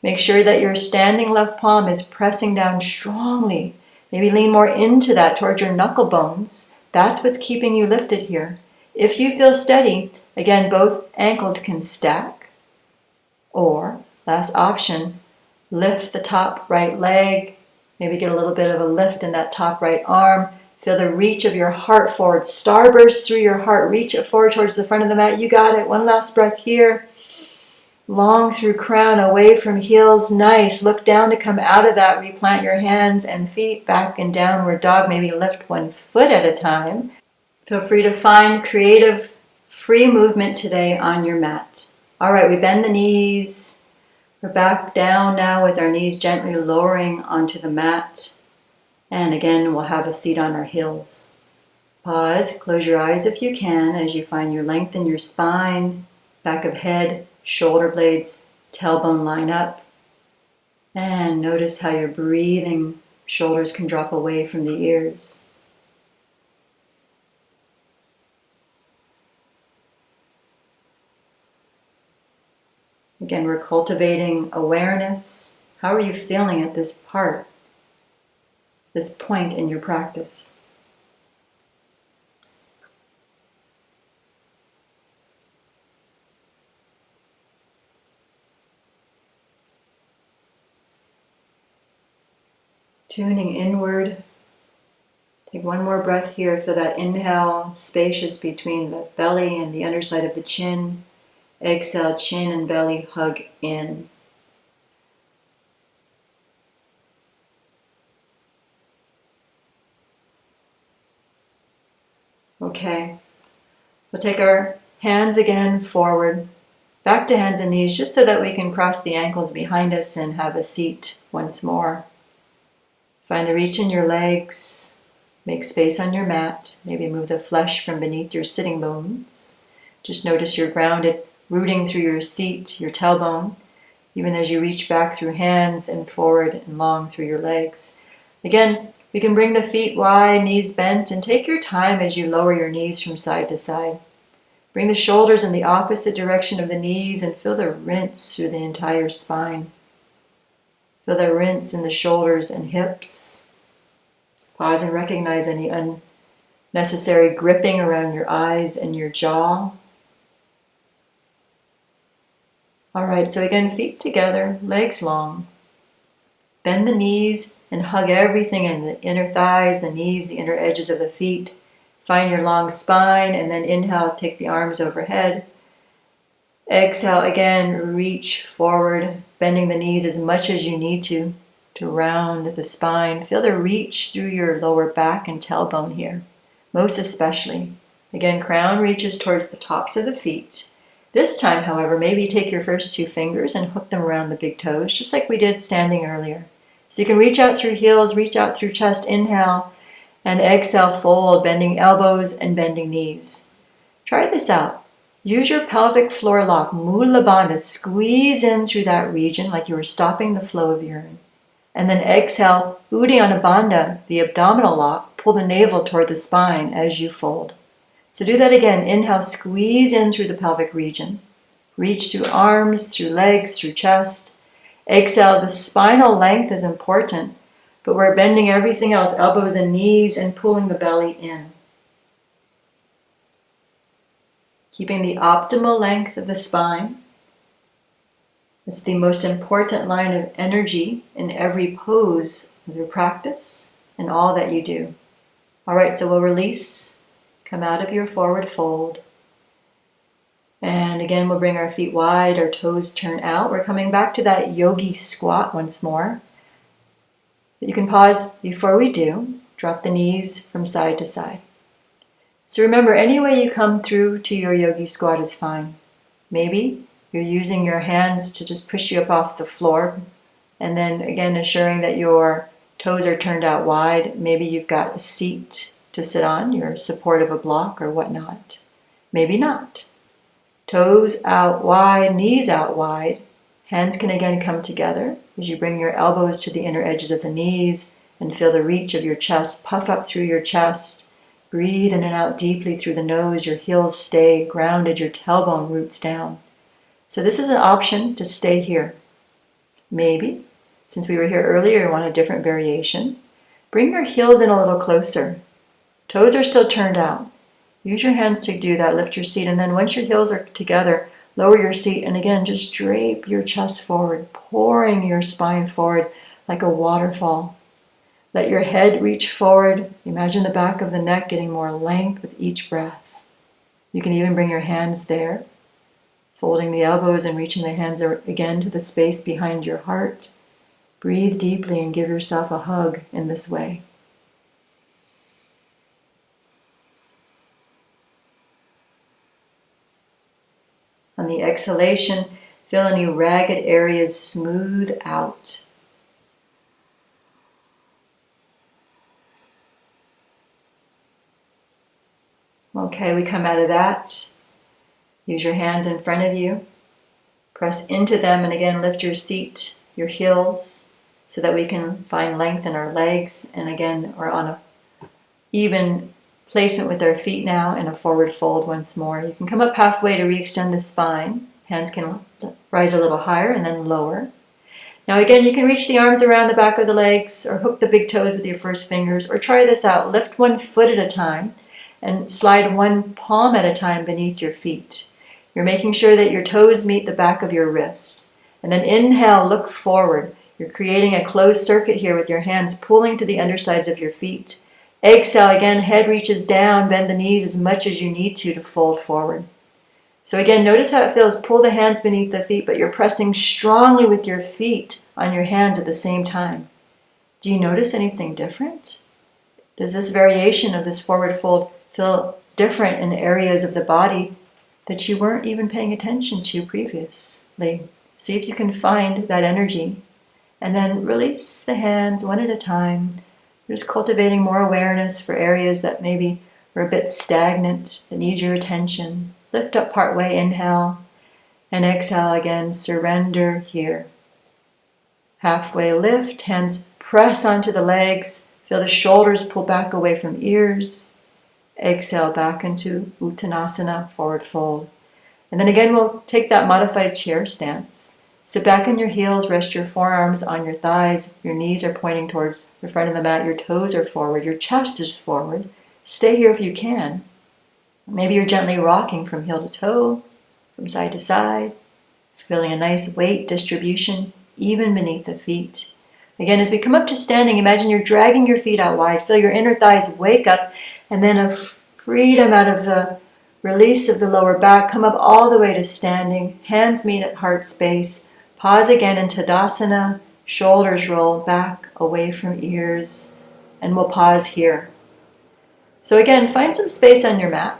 Speaker 1: Make sure that your standing left palm is pressing down strongly. Maybe lean more into that towards your knuckle bones. That's what's keeping you lifted here. If you feel steady, again, both ankles can stack. Or, last option, lift the top right leg. Maybe get a little bit of a lift in that top right arm. Feel the reach of your heart forward. Starburst through your heart. Reach it forward towards the front of the mat. You got it. One last breath here. Long through crown, away from heels. Nice. Look down to come out of that. Replant your hands and feet back in downward dog. Maybe lift one foot at a time. Feel free to find creative, free movement today on your mat. All right, we bend the knees. We're back down now with our knees gently lowering onto the mat. And again, we'll have a seat on our heels. Pause, close your eyes if you can as you find your length in your spine, back of head, shoulder blades, tailbone line up. And notice how you're breathing. Shoulders can drop away from the ears. Again, we're cultivating awareness. How are you feeling at this point in your practice? Tuning inward. Take one more breath here. Feel that inhale, spacious between the belly and the underside of the chin. Exhale, chin and belly hug in. Okay, we'll take our hands again forward, back to hands and knees, just so that we can cross the ankles behind us and have a seat once more. Find the reach in your legs, make space on your mat, maybe move the flesh from beneath your sitting bones. Just notice you're grounded, rooting through your seat, your tailbone, even as you reach back through hands and forward and long through your legs. Again, we can bring the feet wide, knees bent, and take your time as you lower your knees from side to side. Bring the shoulders in the opposite direction of the knees and feel the rinse through the entire spine. Feel the rinse in the shoulders and hips. Pause and recognize any unnecessary gripping around your eyes and your jaw. All right, so again, feet together, legs long. Bend the knees and hug everything in the inner thighs, the knees, the inner edges of the feet. Find your long spine, and then inhale, take the arms overhead. Exhale, again, reach forward, bending the knees as much as you need to round the spine. Feel the reach through your lower back and tailbone here, most especially. Again, crown reaches towards the tops of the feet. This time, however, maybe take your first two fingers and hook them around the big toes, just like we did standing earlier. So you can reach out through heels, reach out through chest, inhale, and exhale, fold, bending elbows and bending knees. Try this out. Use your pelvic floor lock, Mula Bandha. Squeeze in through that region like you were stopping the flow of urine. And then exhale, Uddiyana Bandha, the abdominal lock. Pull the navel toward the spine as you fold. So do that again. Inhale, squeeze in through the pelvic region. Reach through arms, through legs, through chest. Exhale, the spinal length is important, but we're bending everything else, elbows and knees, and pulling the belly in. Keeping the optimal length of the spine. It's the most important line of energy in every pose of your practice and all that you do. All right, so we'll release, come out of your forward fold. And again, we'll bring our feet wide, our toes turn out. We're coming back to that yogi squat once more. But you can pause before we do. Drop the knees from side to side. So remember, any way you come through to your yogi squat is fine. Maybe you're using your hands to just push you up off the floor. And then again, assuring that your toes are turned out wide. Maybe you've got a seat to sit on, your support of a block or whatnot. Maybe not. Toes out wide, knees out wide. Hands can again come together as you bring your elbows to the inner edges of the knees and feel the reach of your chest. Puff up through your chest. Breathe in and out deeply through the nose. Your heels stay grounded, your tailbone roots down. So this is an option to stay here. Maybe, since we were here earlier, you want a different variation. Bring your heels in a little closer. Toes are still turned out. Use your hands to do that. Lift your seat, and then once your heels are together, lower your seat, and again, just drape your chest forward, pouring your spine forward like a waterfall. Let your head reach forward. Imagine the back of the neck getting more length with each breath. You can even bring your hands there, folding the elbows and reaching the hands again to the space behind your heart. Breathe deeply and give yourself a hug in this way. On the exhalation, feel any ragged areas smooth out. Okay, we come out of that. Use your hands in front of you. Press into them and again lift your seat, your heels, so that we can find length in our legs. And again, we're on a even placement with our feet now in a forward fold once more. You can come up halfway to re-extend the spine. Hands can rise a little higher and then lower. Now again, you can reach the arms around the back of the legs or hook the big toes with your first fingers, or try this out. Lift one foot at a time and slide one palm at a time beneath your feet. You're making sure that your toes meet the back of your wrist. And then inhale, look forward. You're creating a closed circuit here with your hands pulling to the undersides of your feet. Exhale again, head reaches down, bend the knees as much as you need to fold forward. So again, notice how it feels. Pull the hands beneath the feet, but you're pressing strongly with your feet on your hands at the same time. Do you notice anything different? Does this variation of this forward fold feel different in areas of the body that you weren't even paying attention to previously? See if you can find that energy. And then release the hands one at a time. Just cultivating more awareness for areas that maybe were a bit stagnant, that need your attention. Lift up partway, inhale, and exhale again, surrender here. Halfway lift, hands press onto the legs, feel the shoulders pull back away from ears. Exhale back into Uttanasana, forward fold. And then again, we'll take that modified chair stance. Sit back on your heels, rest your forearms on your thighs. Your knees are pointing towards the front of the mat. Your toes are forward. Your chest is forward. Stay here if you can. Maybe you're gently rocking from heel to toe, from side to side, feeling a nice weight distribution even beneath the feet. Again, as we come up to standing, imagine you're dragging your feet out wide. Feel your inner thighs wake up, and then a freedom out of the release of the lower back. Come up all the way to standing. Hands meet at heart space. Pause again in Tadasana. Shoulders roll back away from ears. And we'll pause here. So again, find some space on your mat.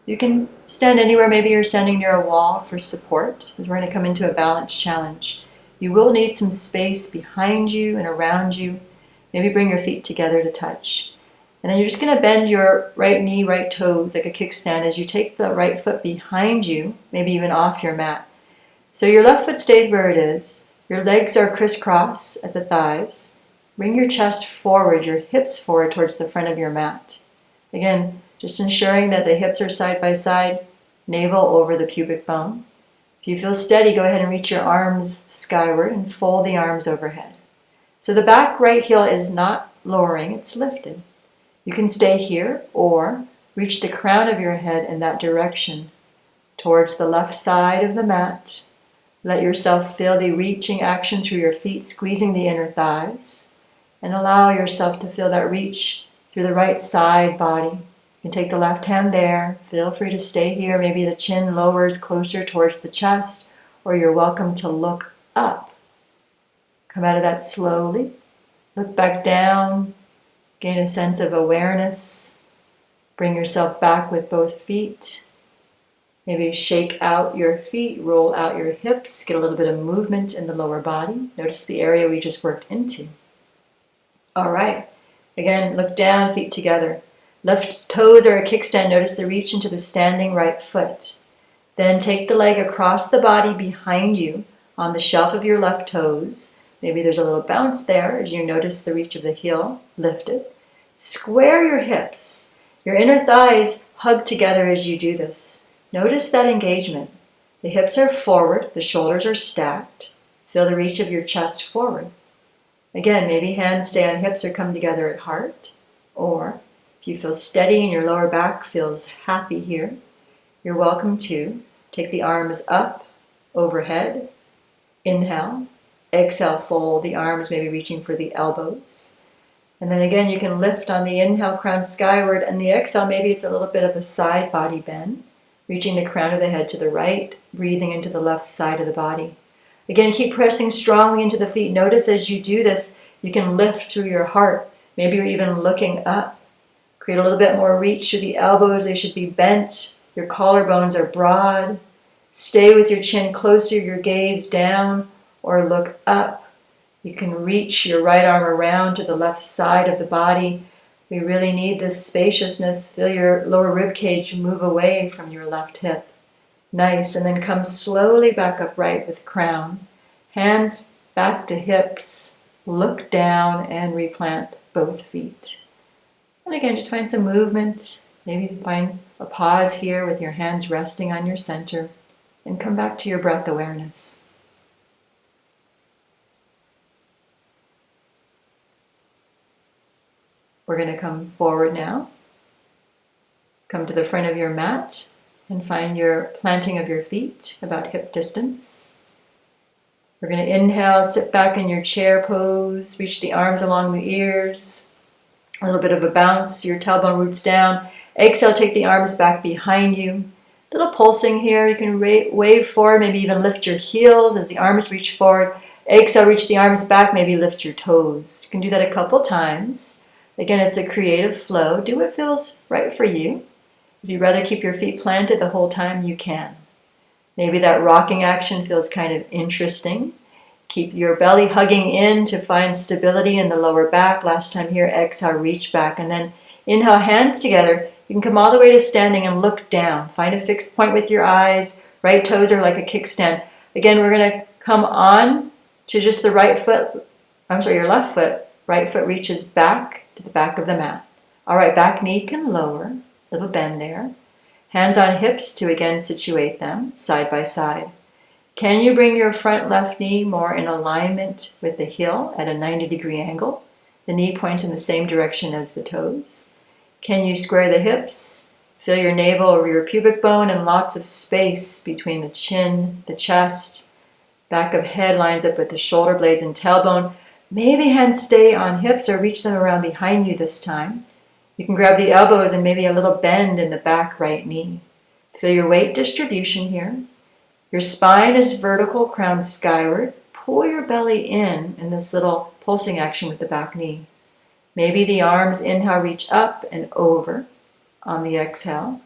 Speaker 1: You can stand anywhere. Maybe you're standing near a wall for support, because we're going to come into a balance challenge. You will need some space behind you and around you. Maybe bring your feet together to touch. And then you're just going to bend your right knee, right toes like a kickstand as you take the right foot behind you, maybe even off your mat. So your left foot stays where it is. Your legs are crisscross at the thighs. Bring your chest forward, your hips forward towards the front of your mat. Again, just ensuring that the hips are side by side, navel over the pubic bone. If you feel steady, go ahead and reach your arms skyward and fold the arms overhead. So the back right heel is not lowering, it's lifted. You can stay here or reach the crown of your head in that direction towards the left side of the mat. Let yourself feel the reaching action through your feet, squeezing the inner thighs. And allow yourself to feel that reach through the right side body. You can take the left hand there. Feel free to stay here. Maybe the chin lowers closer towards the chest, or you're welcome to look up. Come out of that slowly. Look back down. Gain a sense of awareness. Bring yourself back with both feet. Maybe shake out your feet, roll out your hips, get a little bit of movement in the lower body. Notice the area we just worked into. All right. Again, look down, feet together. Left toes are a kickstand. Notice the reach into the standing right foot. Then take the leg across the body behind you on the shelf of your left toes. Maybe there's a little bounce there as you notice the reach of the heel. Lift it. Square your hips. Your inner thighs hug together as you do this. Notice that engagement. The hips are forward, the shoulders are stacked. Feel the reach of your chest forward. Again, maybe hands stay on hips or come together at heart. Or if you feel steady and your lower back feels happy here, you're welcome to take the arms up, overhead. Inhale. Exhale, fold the arms, maybe reaching for the elbows. And then again, you can lift on the inhale, crown skyward, and the exhale, maybe it's a little bit of a side body bend. Reaching the crown of the head to the right, breathing into the left side of the body. Again, keep pressing strongly into the feet. Notice as you do this, you can lift through your heart. Maybe you're even looking up. Create a little bit more reach through the elbows. They should be bent. Your collarbones are broad. Stay with your chin closer, your gaze down, or look up. You can reach your right arm around to the left side of the body. We really need this spaciousness. Feel your lower rib cage move away from your left hip. Nice. And then come slowly back upright with crown. Hands back to hips. Look down and replant both feet. And again, just find some movement. Maybe find a pause here with your hands resting on your center. And come back to your breath awareness. We're going to come forward now. Come to the front of your mat and find your planting of your feet about hip distance. We're going to inhale, sit back in your chair pose, reach the arms along the ears, a little bit of a bounce, your tailbone roots down. Exhale, take the arms back behind you. A little pulsing here. You can wave forward, maybe even lift your heels as the arms reach forward. Exhale, reach the arms back, maybe lift your toes. You can do that a couple times. Again, it's a creative flow. Do what feels right for you. If you'd rather keep your feet planted the whole time, you can. Maybe that rocking action feels kind of interesting. Keep your belly hugging in to find stability in the lower back. Last time here, exhale, reach back. And then inhale, hands together. You can come all the way to standing and look down. Find a fixed point with your eyes. Right toes are like a kickstand. Again, we're going to come on to just the your left foot. Right foot reaches back to the back of the mat. All right, back knee can lower, little bend there. Hands on hips to again situate them side by side. Can you bring your front left knee more in alignment with the heel at a 90-degree angle? The knee points in the same direction as the toes. Can you square the hips? Feel your navel over your pubic bone and lots of space between the chin, the chest. Back of head lines up with the shoulder blades and tailbone. Maybe hands stay on hips or reach them around behind you this time. You can grab the elbows and maybe a little bend in the back right knee. Feel your weight distribution here. Your spine is vertical, crown skyward. Pull your belly in this little pulsing action with the back knee. Maybe the arms, inhale, reach up and over on the exhale.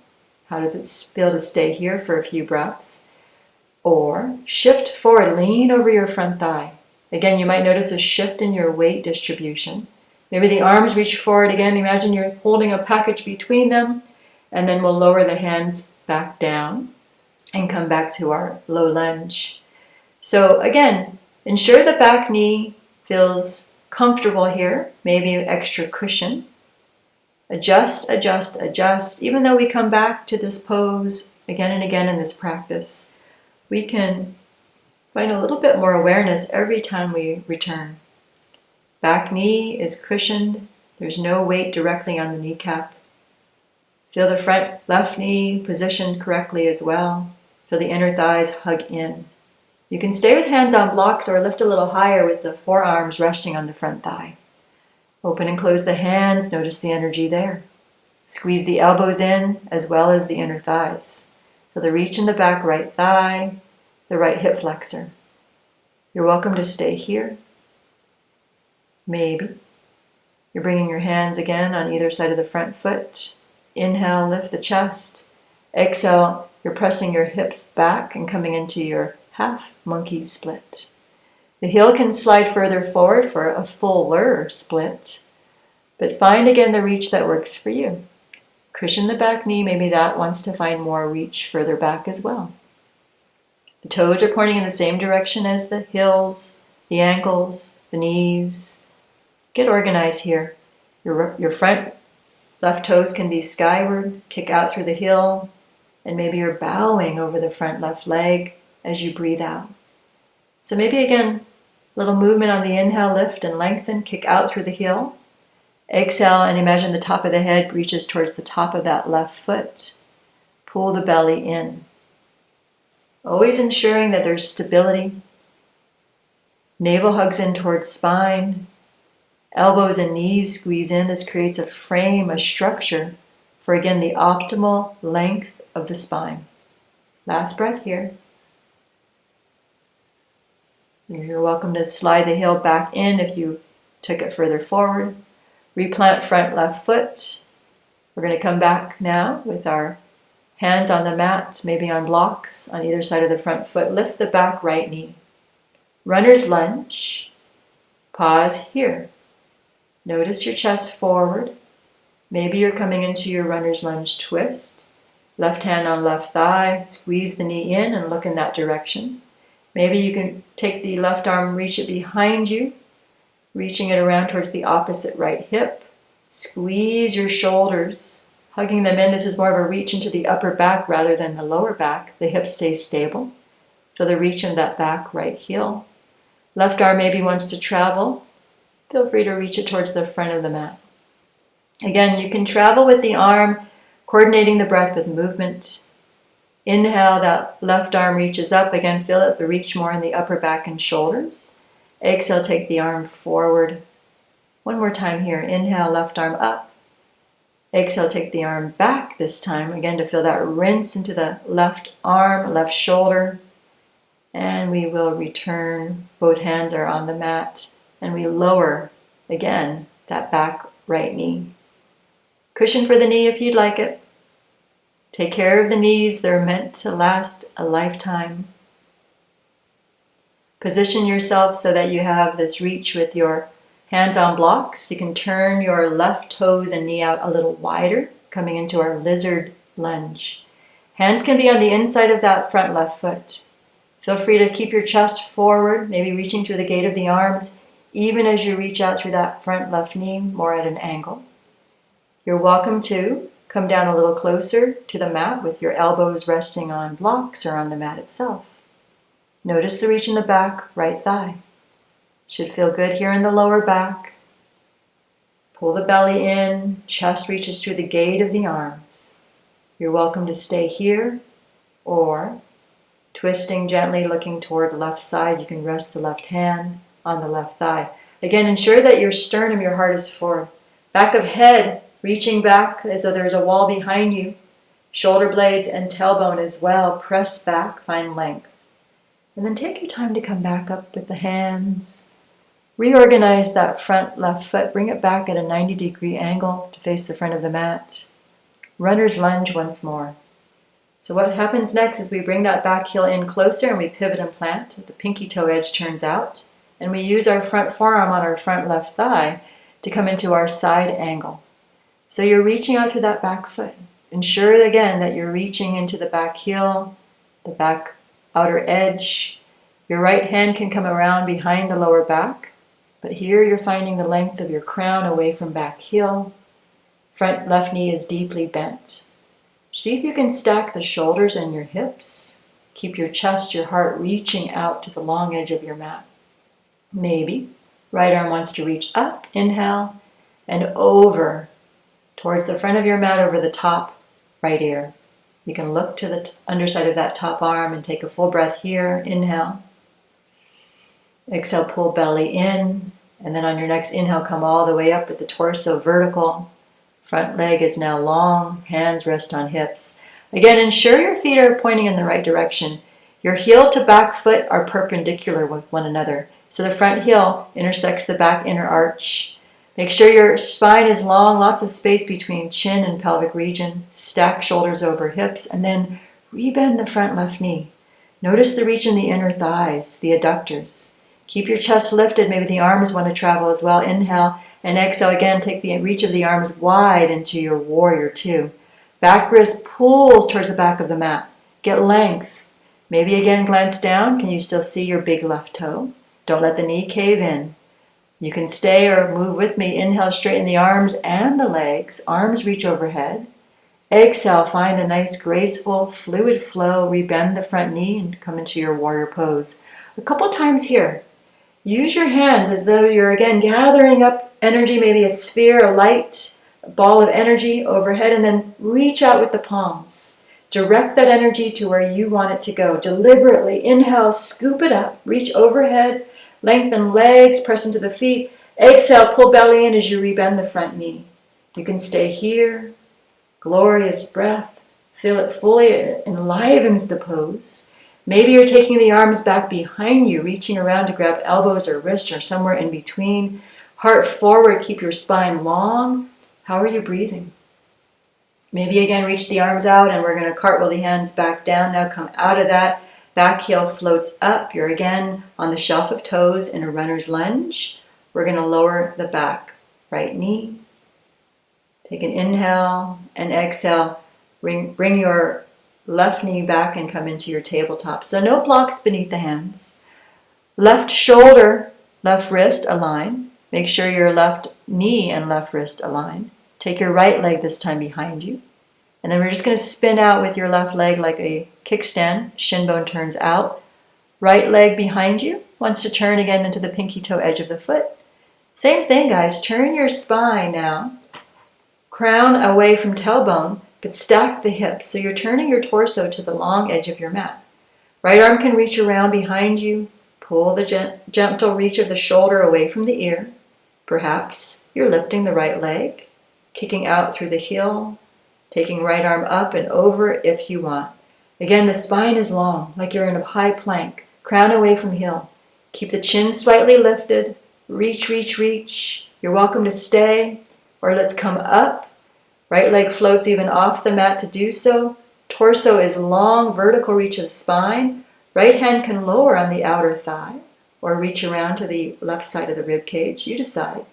Speaker 1: How does it feel to stay here for a few breaths? Or shift forward, lean over your front thigh. Again, you might notice a shift in your weight distribution. Maybe the arms reach forward again. Imagine you're holding a package between them. And then we'll lower the hands back down and come back to our low lunge. So again, ensure the back knee feels comfortable here. Maybe extra cushion. Adjust, adjust, adjust. Even though we come back to this pose again and again in this practice, we can find a little bit more awareness every time we return. Back knee is cushioned. There's no weight directly on the kneecap. Feel the front left knee positioned correctly as well. Feel the inner thighs hug in. You can stay with hands on blocks or lift a little higher with the forearms resting on the front thigh. Open and close the hands, notice the energy there. Squeeze the elbows in as well as the inner thighs. Feel the reach in the back right thigh, the right hip flexor. You're welcome to stay here. Maybe. You're bringing your hands again on either side of the front foot. Inhale, lift the chest. Exhale, you're pressing your hips back and coming into your half monkey split. The heel can slide further forward for a fuller split, but find again the reach that works for you. Cushion the back knee, maybe that wants to find more reach further back as well. The toes are pointing in the same direction as the heels, the ankles, the knees. Get organized here. Your front left toes can be skyward, kick out through the heel, and maybe you're bowing over the front left leg as you breathe out. So maybe again, a little movement on the inhale, lift and lengthen, kick out through the heel. Exhale and imagine the top of the head reaches towards the top of that left foot. Pull the belly in. Always ensuring that there's stability. Navel hugs in towards spine. Elbows and knees squeeze in. This creates a frame, a structure for, again, the optimal length of the spine. Last breath here. You're welcome to slide the heel back in if you took it further forward. Replant front left foot. We're going to come back now with our hands on the mat, maybe on blocks on either side of the front foot. Lift the back right knee. Runner's lunge. Pause here. Notice your chest forward. Maybe you're coming into your runner's lunge twist. Left hand on left thigh. Squeeze the knee in and look in that direction. Maybe you can take the left arm, reach it behind you, reaching it around towards the opposite right hip. Squeeze your shoulders, hugging them in. This is more of a reach into the upper back rather than the lower back. The hip stays stable. Feel the reach in that back right heel. Left arm maybe wants to travel. Feel free to reach it towards the front of the mat. Again, you can travel with the arm, coordinating the breath with movement. Inhale, that left arm reaches up. Again, feel it, the reach more in the upper back and shoulders. Exhale, take the arm forward. One more time here. Inhale, left arm up. Exhale, take the arm back this time. Again, to feel that rinse into the left arm, left shoulder. And we will return. Both hands are on the mat. And we lower, again, that back right knee. Cushion for the knee if you'd like it. Take care of the knees. They're meant to last a lifetime. Position yourself so that you have this reach with your hands on blocks. You can turn your left toes and knee out a little wider, coming into our lizard lunge. Hands can be on the inside of that front left foot. Feel free to keep your chest forward, maybe reaching through the gate of the arms, even as you reach out through that front left knee, more at an angle. You're welcome to come down a little closer to the mat with your elbows resting on blocks or on the mat itself. Notice the reach in the back, right thigh. Should feel good here in the lower back. Pull the belly in, chest reaches through the gate of the arms. You're welcome to stay here, or twisting gently, looking toward the left side. You can rest the left hand on the left thigh. Again, ensure that your sternum, your heart is forward. Back of head, reaching back as though there's a wall behind you. Shoulder blades and tailbone as well. Press back, find length. And then take your time to come back up with the hands. Reorganize that front left foot. Bring it back at a 90-degree angle to face the front of the mat. Runner's lunge once more. So what happens next is we bring that back heel in closer and we pivot and plant. The pinky toe edge turns out. And we use our front forearm on our front left thigh to come into our side angle. So you're reaching out through that back foot. Ensure again that you're reaching into the back heel, the back outer edge. Your right hand can come around behind the lower back, but here you're finding the length of your crown away from back heel. Front left knee is deeply bent. See if you can stack the shoulders and your hips. Keep your chest, your heart reaching out to the long edge of your mat. Maybe right arm wants to reach up, inhale, and over towards the front of your mat over the top right ear. You can look to the underside of that top arm and take a full breath here. Inhale. Exhale, pull belly in. And then on your next inhale, come all the way up with the torso vertical. Front leg is now long. Hands rest on hips. Again, ensure your feet are pointing in the right direction. Your heel to back foot are perpendicular with one another. So the front heel intersects the back inner arch. Make sure your spine is long, lots of space between chin and pelvic region. Stack shoulders over hips, and then rebend the front left knee. Notice the reach in the inner thighs, the adductors. Keep your chest lifted. Maybe the arms want to travel as well. Inhale and exhale. Again, take the reach of the arms wide into your warrior two. Back wrist pulls towards the back of the mat. Get length. Maybe again glance down. Can you still see your big left toe? Don't let the knee cave in. You can stay or move with me. Inhale, straighten the arms and the legs. Arms reach overhead. Exhale, find a nice graceful fluid flow. Rebend the front knee and come into your warrior pose. A couple times here. Use your hands as though you're again gathering up energy, maybe a sphere, a light ball of energy overhead, and then reach out with the palms. Direct that energy to where you want it to go. Deliberately inhale, scoop it up, reach overhead, lengthen legs, press into the feet. Exhale, pull belly in as you rebend the front knee. You can stay here. Glorious breath. Feel it fully. It enlivens the pose. Maybe you're taking the arms back behind you, reaching around to grab elbows or wrists or somewhere in between. Heart forward, keep your spine long. How are you breathing? Maybe again, reach the arms out, and we're going to cartwheel the hands back down. Now come out of that. Back heel floats up. You're again on the shelf of toes in a runner's lunge. We're going to lower the back. Right knee. Take an inhale and exhale. Bring your left knee back and come into your tabletop. So no blocks beneath the hands. Left shoulder, left wrist align. Make sure your left knee and left wrist align. Take your right leg this time behind you. And then we're just going to spin out with your left leg like a kickstand. Shin bone turns out. Right leg behind you wants to turn again into the pinky toe edge of the foot. Same thing, guys. Turn your spine now. Crown away from tailbone, but stack the hips. So you're turning your torso to the long edge of your mat. Right arm can reach around behind you. Pull the gentle reach of the shoulder away from the ear. Perhaps you're lifting the right leg, kicking out through the heel, taking right arm up and over if you want. Again, the spine is long, like you're in a high plank. Crown away from heel. Keep the chin slightly lifted. Reach, reach, reach. You're welcome to stay, or let's come up. Right leg floats even off the mat to do so. Torso is long, vertical reach of spine. Right hand can lower on the outer thigh or reach around to the left side of the rib cage. You decide.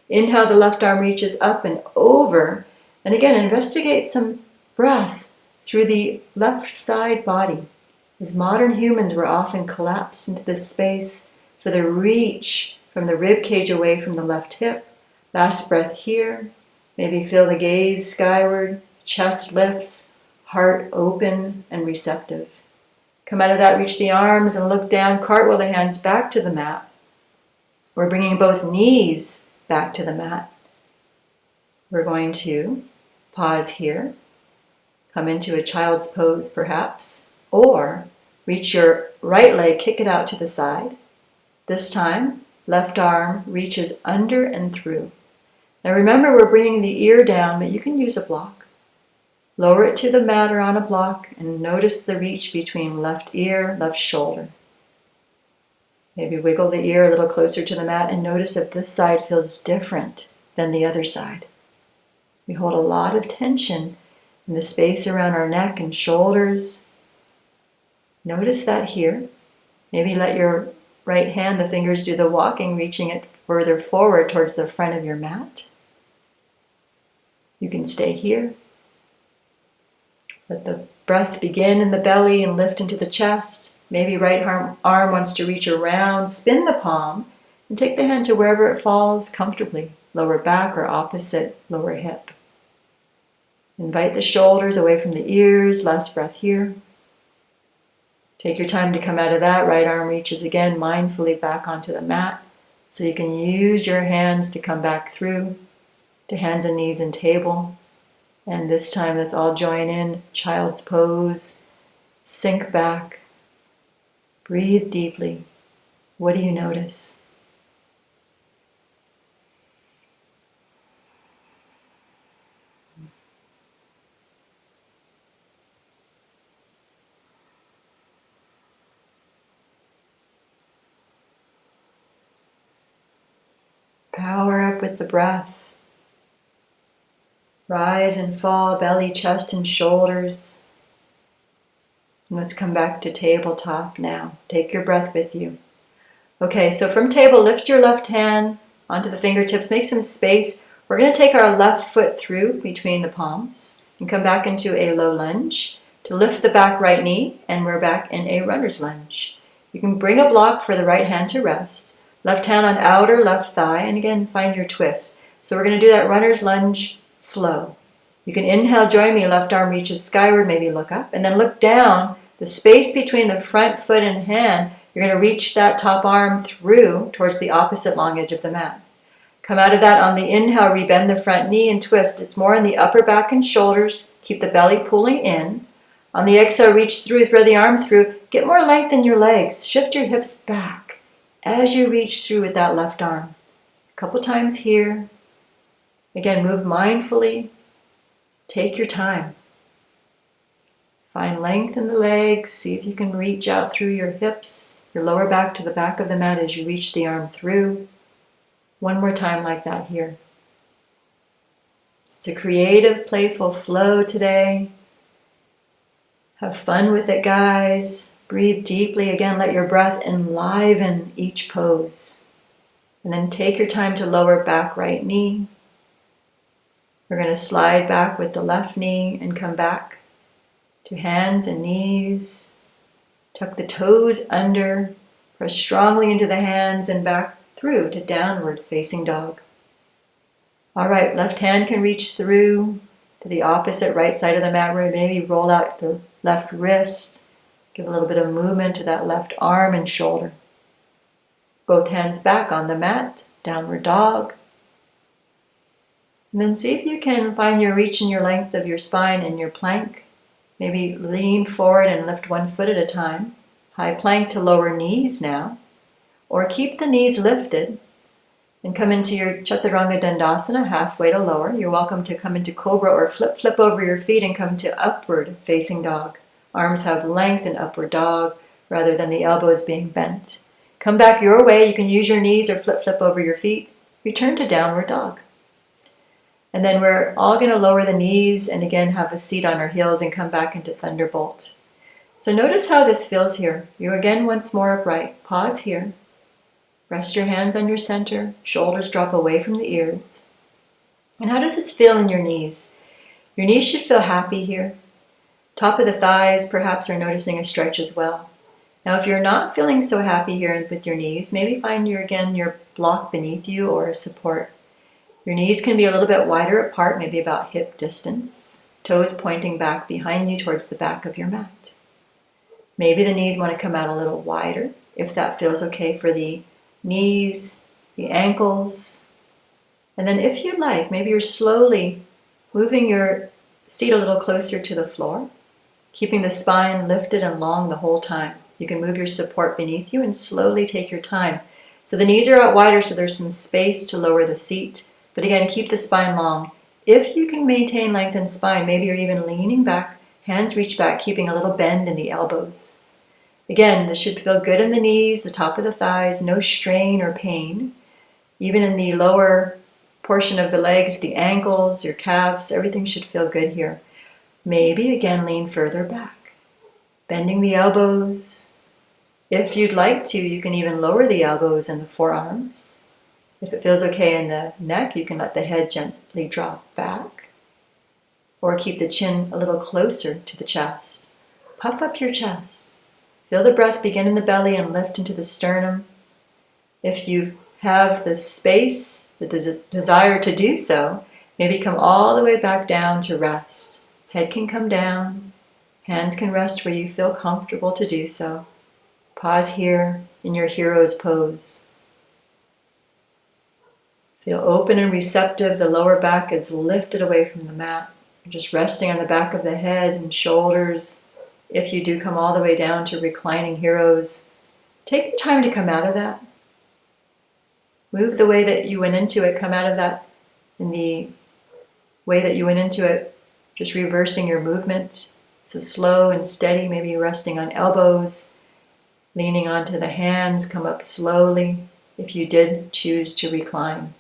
Speaker 1: Inhale, the left arm reaches up and over. And again, investigate some breath through the left side body. As modern humans, we're often collapsed into this space for the reach from the rib cage away from the left hip. Last breath here. Maybe feel the gaze skyward, chest lifts, heart open and receptive. Come out of that, reach the arms and look down, cartwheel the hands back to the mat. We're bringing both knees back to the mat. We're going to pause here, come into a child's pose perhaps, or reach your right leg, kick it out to the side. This time, left arm reaches under and through. Now remember, we're bringing the ear down, but you can use a block. Lower it to the mat or on a block and notice the reach between left ear, left shoulder. Maybe wiggle the ear a little closer to the mat and notice if this side feels different than the other side. We hold a lot of tension in the space around our neck and shoulders. Notice that here. Maybe let your right hand, the fingers do the walking, reaching it further forward towards the front of your mat. You can stay here. Let the breath begin in the belly and lift into the chest. Maybe right arm wants to reach around, spin the palm, and take the hand to wherever it falls comfortably, lower back or opposite lower hip. Invite the shoulders away from the ears. Last breath here. Take your time to come out of that. Right arm reaches again mindfully back onto the mat. So you can use your hands to come back through to hands and knees and table. And this time let's all join in child's pose. Sink back. Breathe deeply. What do you notice? Power up with the breath. Rise and fall, belly, chest, and shoulders. And let's come back to tabletop now. Take your breath with you. Okay, so from table, lift your left hand onto the fingertips, make some space. We're going to take our left foot through between the palms and come back into a low lunge to lift the back right knee, and we're back in a runner's lunge. You can bring a block for the right hand to rest. Left hand on outer left thigh, and again, find your twist. So we're going to do that runner's lunge flow. You can inhale, join me, left arm reaches skyward, maybe look up, and then look down. The space between the front foot and hand, you're going to reach that top arm through towards the opposite long edge of the mat. Come out of that on the inhale, rebend the front knee and twist. It's more in the upper back and shoulders. Keep the belly pulling in. On the exhale, reach through, thread the arm through. Get more length in your legs. Shift your hips back as you reach through with that left arm. A couple times here. Again, move mindfully. Take your time. Find length in the legs. See if you can reach out through your hips, your lower back to the back of the mat as you reach the arm through. One more time like that here. It's a creative, playful flow today. Have fun with it, guys. Breathe deeply. Again, let your breath enliven each pose. And then take your time to lower back right knee. We're going to slide back with the left knee and come back to hands and knees. Tuck the toes under. Press strongly into the hands and back through to downward facing dog. All right, left hand can reach through to the opposite right side of the mat where maybe roll out the left wrist. Give a little bit of movement to that left arm and shoulder. Both hands back on the mat, downward dog. And then see if you can find your reach and your length of your spine in your plank. Maybe lean forward and lift one foot at a time. High plank to lower knees now. Or keep the knees lifted and come into your Chaturanga Dandasana, halfway to lower. You're welcome to come into Cobra or flip over your feet and come to upward facing dog. Arms have length in upward dog rather than the elbows being bent. Come back your way. You can use your knees or flip over your feet. Return to downward dog. And then we're all going to lower the knees and again have a seat on our heels and come back into Thunderbolt. So notice how this feels here. You again once more upright. Pause here. Rest your hands on your center. Shoulders drop away from the ears. And how does this feel in your knees? Your knees should feel happy here. Top of the thighs perhaps are noticing a stretch as well. Now if you're not feeling so happy here with your knees, maybe find your block beneath you or a support. Your knees can be a little bit wider apart, maybe about hip distance. Toes pointing back behind you towards the back of your mat. Maybe the knees want to come out a little wider, if that feels okay for the knees, the ankles. And then if you like, maybe you're slowly moving your seat a little closer to the floor, keeping the spine lifted and long the whole time. You can move your support beneath you and slowly take your time. So the knees are out wider so there's some space to lower the seat. But again, keep the spine long. If you can maintain lengthened spine, maybe you're even leaning back, hands reach back, keeping a little bend in the elbows. Again, this should feel good in the knees, the top of the thighs, no strain or pain. Even in the lower portion of the legs, the ankles, your calves, everything should feel good here. Maybe again, lean further back, bending the elbows. If you'd like to, you can even lower the elbows and the forearms. If it feels okay in the neck, you can let the head gently drop back or keep the chin a little closer to the chest. Puff up your chest. Feel the breath begin in the belly and lift into the sternum. If you have the space, the desire to do so, maybe come all the way back down to rest. Head can come down. Hands can rest where you feel comfortable to do so. Pause here in your hero's pose. Feel open and receptive. The lower back is lifted away from the mat. You're just resting on the back of the head and shoulders. If you do come all the way down to reclining heroes, Take your time to come out of that. Move the way that you went into it. Come out of that in the way that you went into it. Just reversing your movement. So slow and steady, maybe resting on elbows, leaning onto the hands. Come up slowly if you did choose to recline.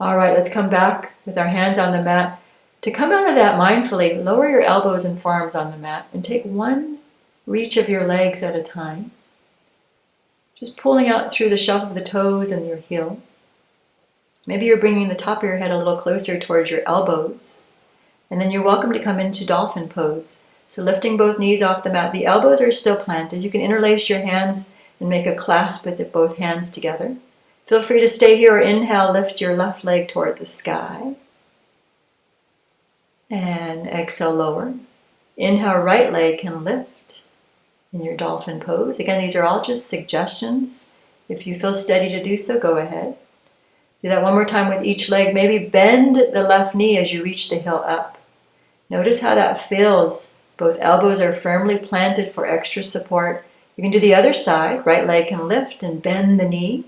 Speaker 1: All right, let's come back with our hands on the mat. To come out of that mindfully, lower your elbows and forearms on the mat and take one reach of your legs at a time. Just pulling out through the shelf of the toes and your heels. Maybe you're bringing the top of your head a little closer towards your elbows. And then you're welcome to come into dolphin pose. So lifting both knees off the mat. The elbows are still planted. You can interlace your hands and make a clasp with it, both hands together. Feel free to stay here or inhale, lift your left leg toward the sky. And exhale, lower. Inhale, right leg can lift in your dolphin pose. Again, these are all just suggestions. If you feel steady to do so, go ahead. Do that one more time with each leg. Maybe bend the left knee as you reach the heel up. Notice how that feels. Both elbows are firmly planted for extra support. You can do the other side. Right leg can lift and bend the knee.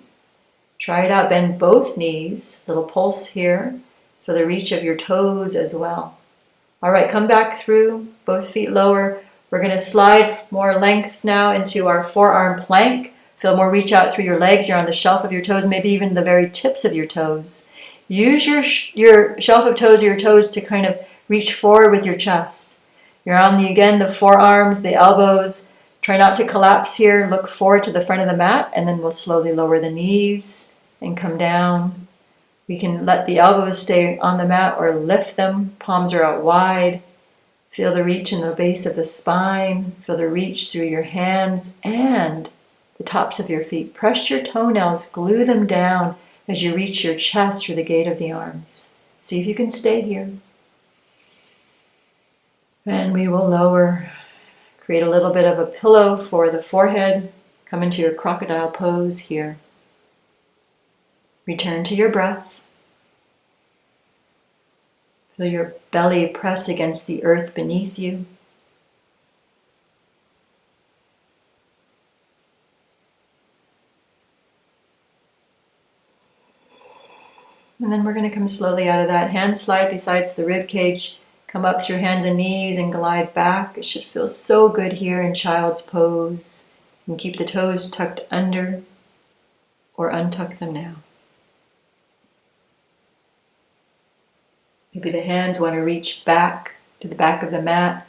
Speaker 1: Try it out. Bend both knees. Little pulse here. Feel the reach of your toes as well. All right, come back through. Both feet lower. We're going to slide more length now into our forearm plank. Feel more reach out through your legs. You're on the shelf of your toes, maybe even the very tips of your toes. Use your shelf of toes or your toes to kind of reach forward with your chest. You're on the forearms, the elbows. Try not to collapse here. Look forward to the front of the mat, and then we'll slowly lower the knees and come down. We can let the elbows stay on the mat or lift them. Palms are out wide. Feel the reach in the base of the spine. Feel the reach through your hands and the tops of your feet. Press your toenails, glue them down as you reach your chest through the gate of the arms. See if you can stay here. And we will lower. Create a little bit of a pillow for the forehead. Come into your crocodile pose here. Return to your breath. Feel your belly press against the earth beneath you. And then we're going to come slowly out of that. Hands slide besides the rib cage. Come up through hands and knees and glide back. It should feel so good here in child's pose. And keep the toes tucked under or untuck them now. Maybe the hands want to reach back to the back of the mat,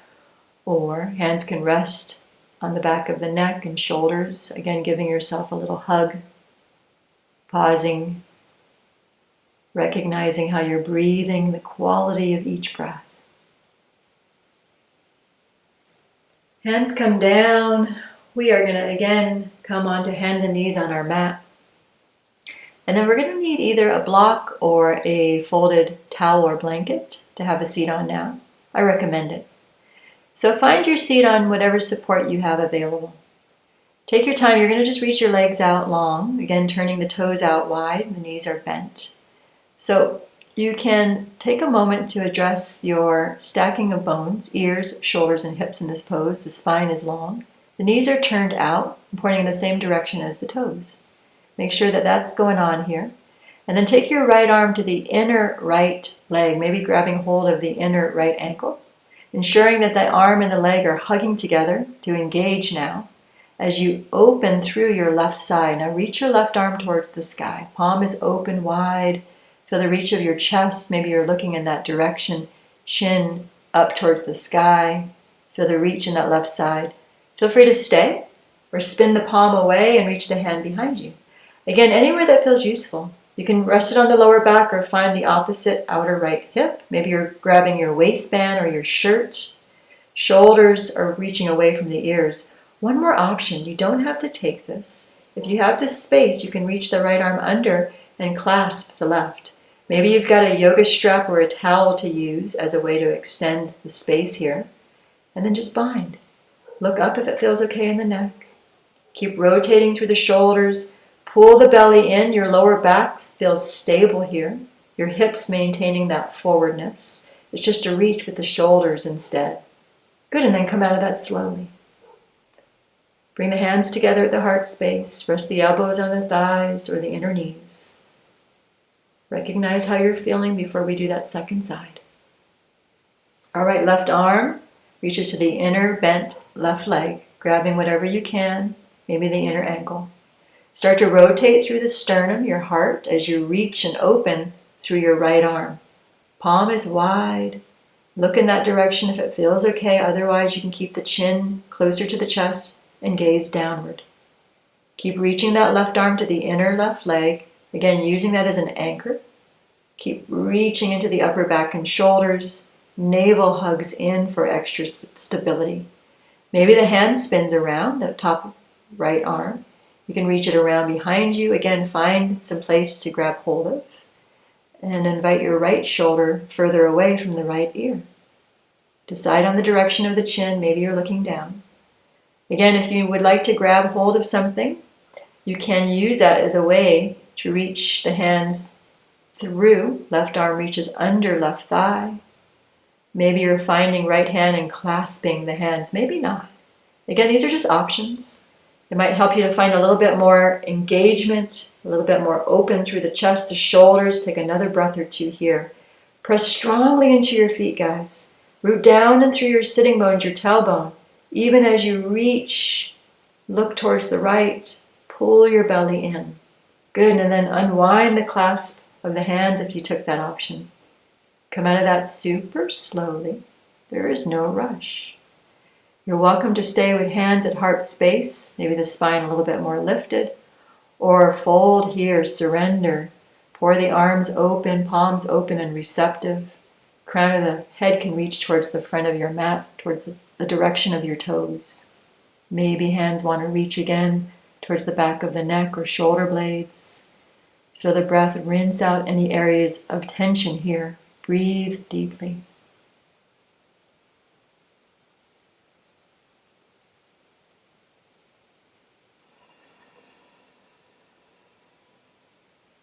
Speaker 1: or hands can rest on the back of the neck and shoulders. Again, giving yourself a little hug. Pausing. Recognizing how you're breathing, the quality of each breath. Hands come down. We are going to again come onto hands and knees on our mat. And then we're going to need either a block or a folded towel or blanket to have a seat on now. I recommend it. So find your seat on whatever support you have available. Take your time. You're going to just reach your legs out long. Again, turning the toes out wide. The knees are bent. So you can take a moment to address your stacking of bones, ears, shoulders, and hips in this pose. The spine is long. The knees are turned out, pointing in the same direction as the toes. Make sure that that's going on here. And then take your right arm to the inner right leg, maybe grabbing hold of the inner right ankle, ensuring that the arm and the leg are hugging together to engage now. As you open through your left side, now reach your left arm towards the sky. Palm is open wide. Feel the reach of your chest. Maybe you're looking in that direction. Chin up towards the sky. Feel the reach in that left side. Feel free to stay or spin the palm away and reach the hand behind you. Again, anywhere that feels useful. You can rest it on the lower back or find the opposite outer right hip. Maybe you're grabbing your waistband or your shirt. Shoulders are reaching away from the ears. One more option. You don't have to take this. If you have this space, you can reach the right arm under and clasp the left. Maybe you've got a yoga strap or a towel to use as a way to extend the space here. And then just bind. Look up if it feels okay in the neck. Keep rotating through the shoulders. Pull the belly in. Your lower back feels stable here. Your hips maintaining that forwardness. It's just a reach with the shoulders instead. Good, and then come out of that slowly. Bring the hands together at the heart space. Rest the elbows on the thighs or the inner knees. Recognize how you're feeling before we do that second side. All right, left arm reaches to the inner bent left leg, grabbing whatever you can, maybe the inner ankle. Start to rotate through the sternum, your heart, as you reach and open through your right arm. Palm is wide. Look in that direction if it feels okay. Otherwise, you can keep the chin closer to the chest and gaze downward. Keep reaching that left arm to the inner left leg. Again, using that as an anchor. Keep reaching into the upper back and shoulders. Navel hugs in for extra stability. Maybe the hand spins around the top right arm. You can reach it around behind you. Again, find some place to grab hold of. And invite your right shoulder further away from the right ear. Decide on the direction of the chin. Maybe you're looking down. Again, if you would like to grab hold of something, you can use that as a way to reach the hands through. Left arm reaches under left thigh. Maybe you're finding right hand and clasping the hands. Maybe not. Again, these are just options. It might help you to find a little bit more engagement, a little bit more open through the chest, the shoulders. Take another breath or two here. Press strongly into your feet, guys. Root down and through your sitting bones, your tailbone. Even as you reach, look towards the right. Pull your belly in. Good, and then unwind the clasp of the hands if you took that option. Come out of that super slowly. There is no rush. You're welcome to stay with hands at heart space, maybe the spine a little bit more lifted, or fold here, surrender. Pour the arms open, palms open and receptive. Crown of the head can reach towards the front of your mat, towards the direction of your toes. Maybe hands want to reach again towards the back of the neck or shoulder blades. Feel the breath rinse out any areas of tension here. Breathe deeply.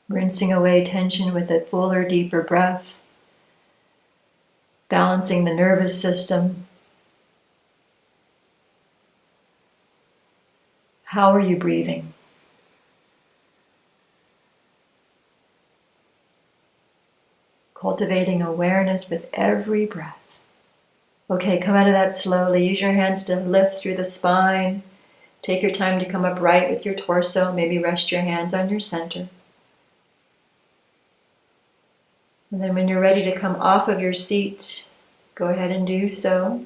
Speaker 1: Rinsing away tension with a fuller, deeper breath. Balancing the nervous system. How are you breathing? Cultivating awareness with every breath. Okay, come out of that slowly. Use your hands to lift through the spine. Take your time to come upright with your torso. Maybe rest your hands on your center. And then when you're ready to come off of your seat, go ahead and do so.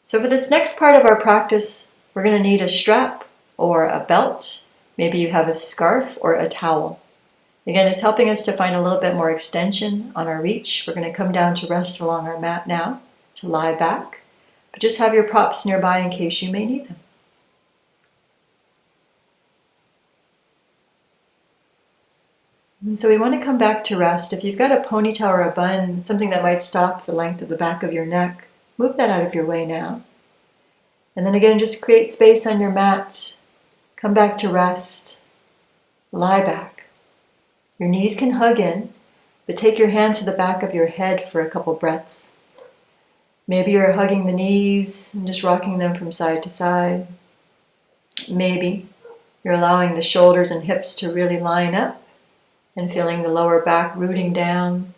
Speaker 1: So for this next part of our practice, we're going to need a strap or a belt. Maybe you have a scarf or a towel. Again, it's helping us to find a little bit more extension on our reach. We're going to come down to rest along our mat now, to lie back. But just have your props nearby in case you may need them. And so we want to come back to rest. If you've got a ponytail or a bun, something that might stop the length of the back of your neck, move that out of your way now. And then again, just create space on your mat. Come back to rest. Lie back. Your knees can hug in, but take your hand to the back of your head for a couple breaths. Maybe you're hugging the knees and just rocking them from side to side. Maybe you're allowing the shoulders and hips to really line up and feeling the lower back rooting down.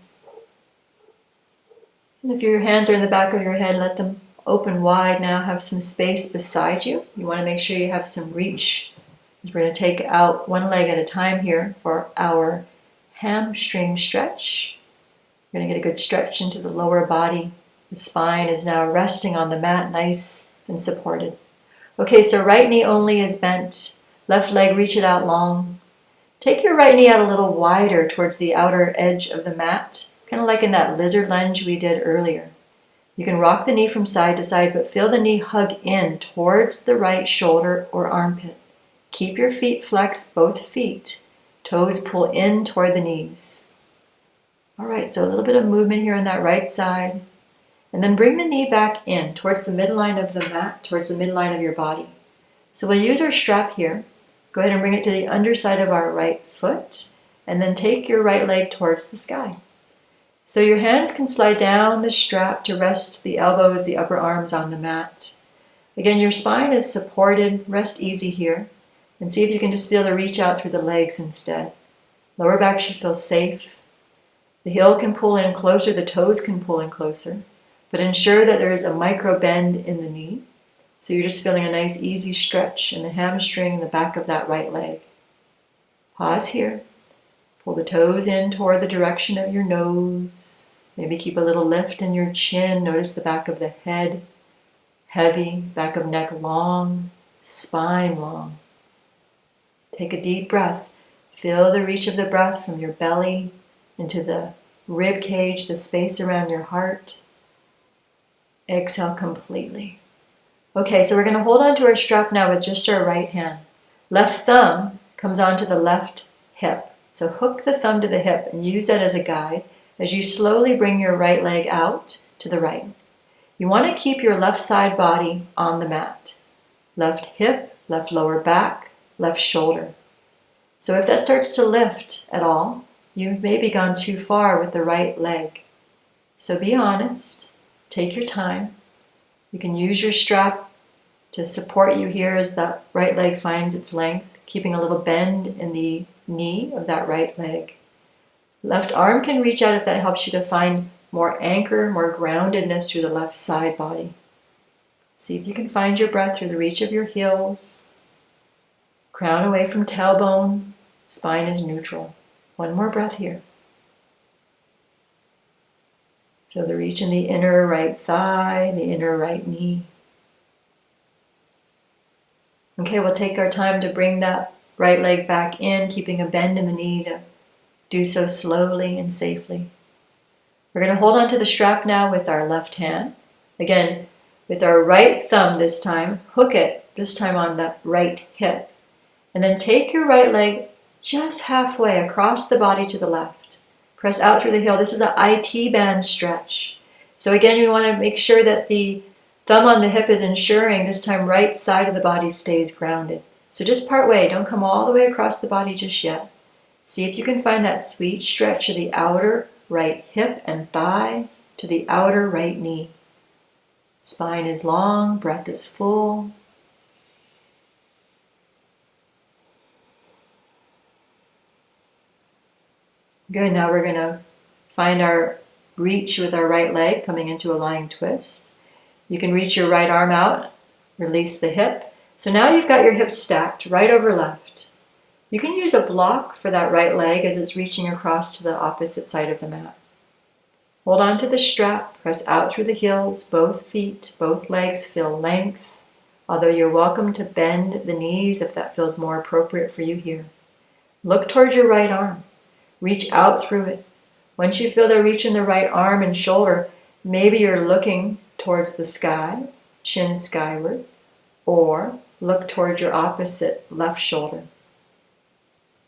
Speaker 1: And if your hands are in the back of your head, let them open wide now. Have some space beside you. You want to make sure you have some reach. As we're going to take out one leg at a time here for our hamstring stretch. You're going to get a good stretch into the lower body. The spine is now resting on the mat, nice and supported. Okay, so right knee only is bent. Left leg, reach it out long. Take your right knee out a little wider towards the outer edge of the mat, kind of like in that lizard lunge we did earlier. You can rock the knee from side to side, but feel the knee hug in towards the right shoulder or armpit. Keep your feet flexed, both feet. Toes pull in toward the knees. All right, so a little bit of movement here on that right side. And then bring the knee back in towards the midline of the mat, towards the midline of your body. So we'll use our strap here. Go ahead and bring it to the underside of our right foot, and then take your right leg towards the sky. So your hands can slide down the strap to rest the elbows, the upper arms on the mat. Again, your spine is supported. Rest easy here. And see if you can just feel the reach out through the legs instead. Lower back should feel safe. The heel can pull in closer, the toes can pull in closer. But ensure that there is a micro bend in the knee. So you're just feeling a nice easy stretch in the hamstring and the back of that right leg. Pause here. Pull the toes in toward the direction of your nose. Maybe keep a little lift in your chin. Notice the back of the head heavy, back of neck long, spine long. Take a deep breath. Feel the reach of the breath from your belly into the rib cage, the space around your heart. Exhale completely. Okay, so we're going to hold on to our strap now with just our right hand. Left thumb comes onto the left hip. So hook the thumb to the hip and use that as a guide as you slowly bring your right leg out to the right. You want to keep your left side body on the mat. Left hip, left lower back, left shoulder. So if that starts to lift at all, you've maybe gone too far with the right leg. So be honest, take your time. You can use your strap to support you here as that right leg finds its length, keeping a little bend in the knee of that right leg. Left arm can reach out if that helps you to find more anchor, more groundedness through the left side body. See if you can find your breath through the reach of your heels. Crown away from tailbone, spine is neutral. One more breath here. Feel the reach in the inner right thigh, the inner right knee. Okay, we'll take our time to bring that right leg back in, keeping a bend in the knee to do so slowly and safely. We're going to hold on to the strap now with our left hand. Again, with our right thumb this time, hook it, this time on the right hip. And then take your right leg just halfway across the body to the left. Press out through the heel. This is an IT band stretch. So again, you want to make sure that the thumb on the hip is ensuring this time right side of the body stays grounded. So just part way, don't come all the way across the body just yet. See if you can find that sweet stretch of the outer right hip and thigh to the outer right knee. Spine is long, breath is full. Good, now we're going to find our reach with our right leg coming into a lying twist. You can reach your right arm out, release the hip. So now you've got your hips stacked right over left. You can use a block for that right leg as it's reaching across to the opposite side of the mat. Hold on to the strap, press out through the heels, both feet, both legs feel length, although you're welcome to bend the knees if that feels more appropriate for you here. Look towards your right arm. Reach out through it. Once you feel the reach in the right arm and shoulder, maybe you're looking towards the sky, chin skyward, or look towards your opposite left shoulder.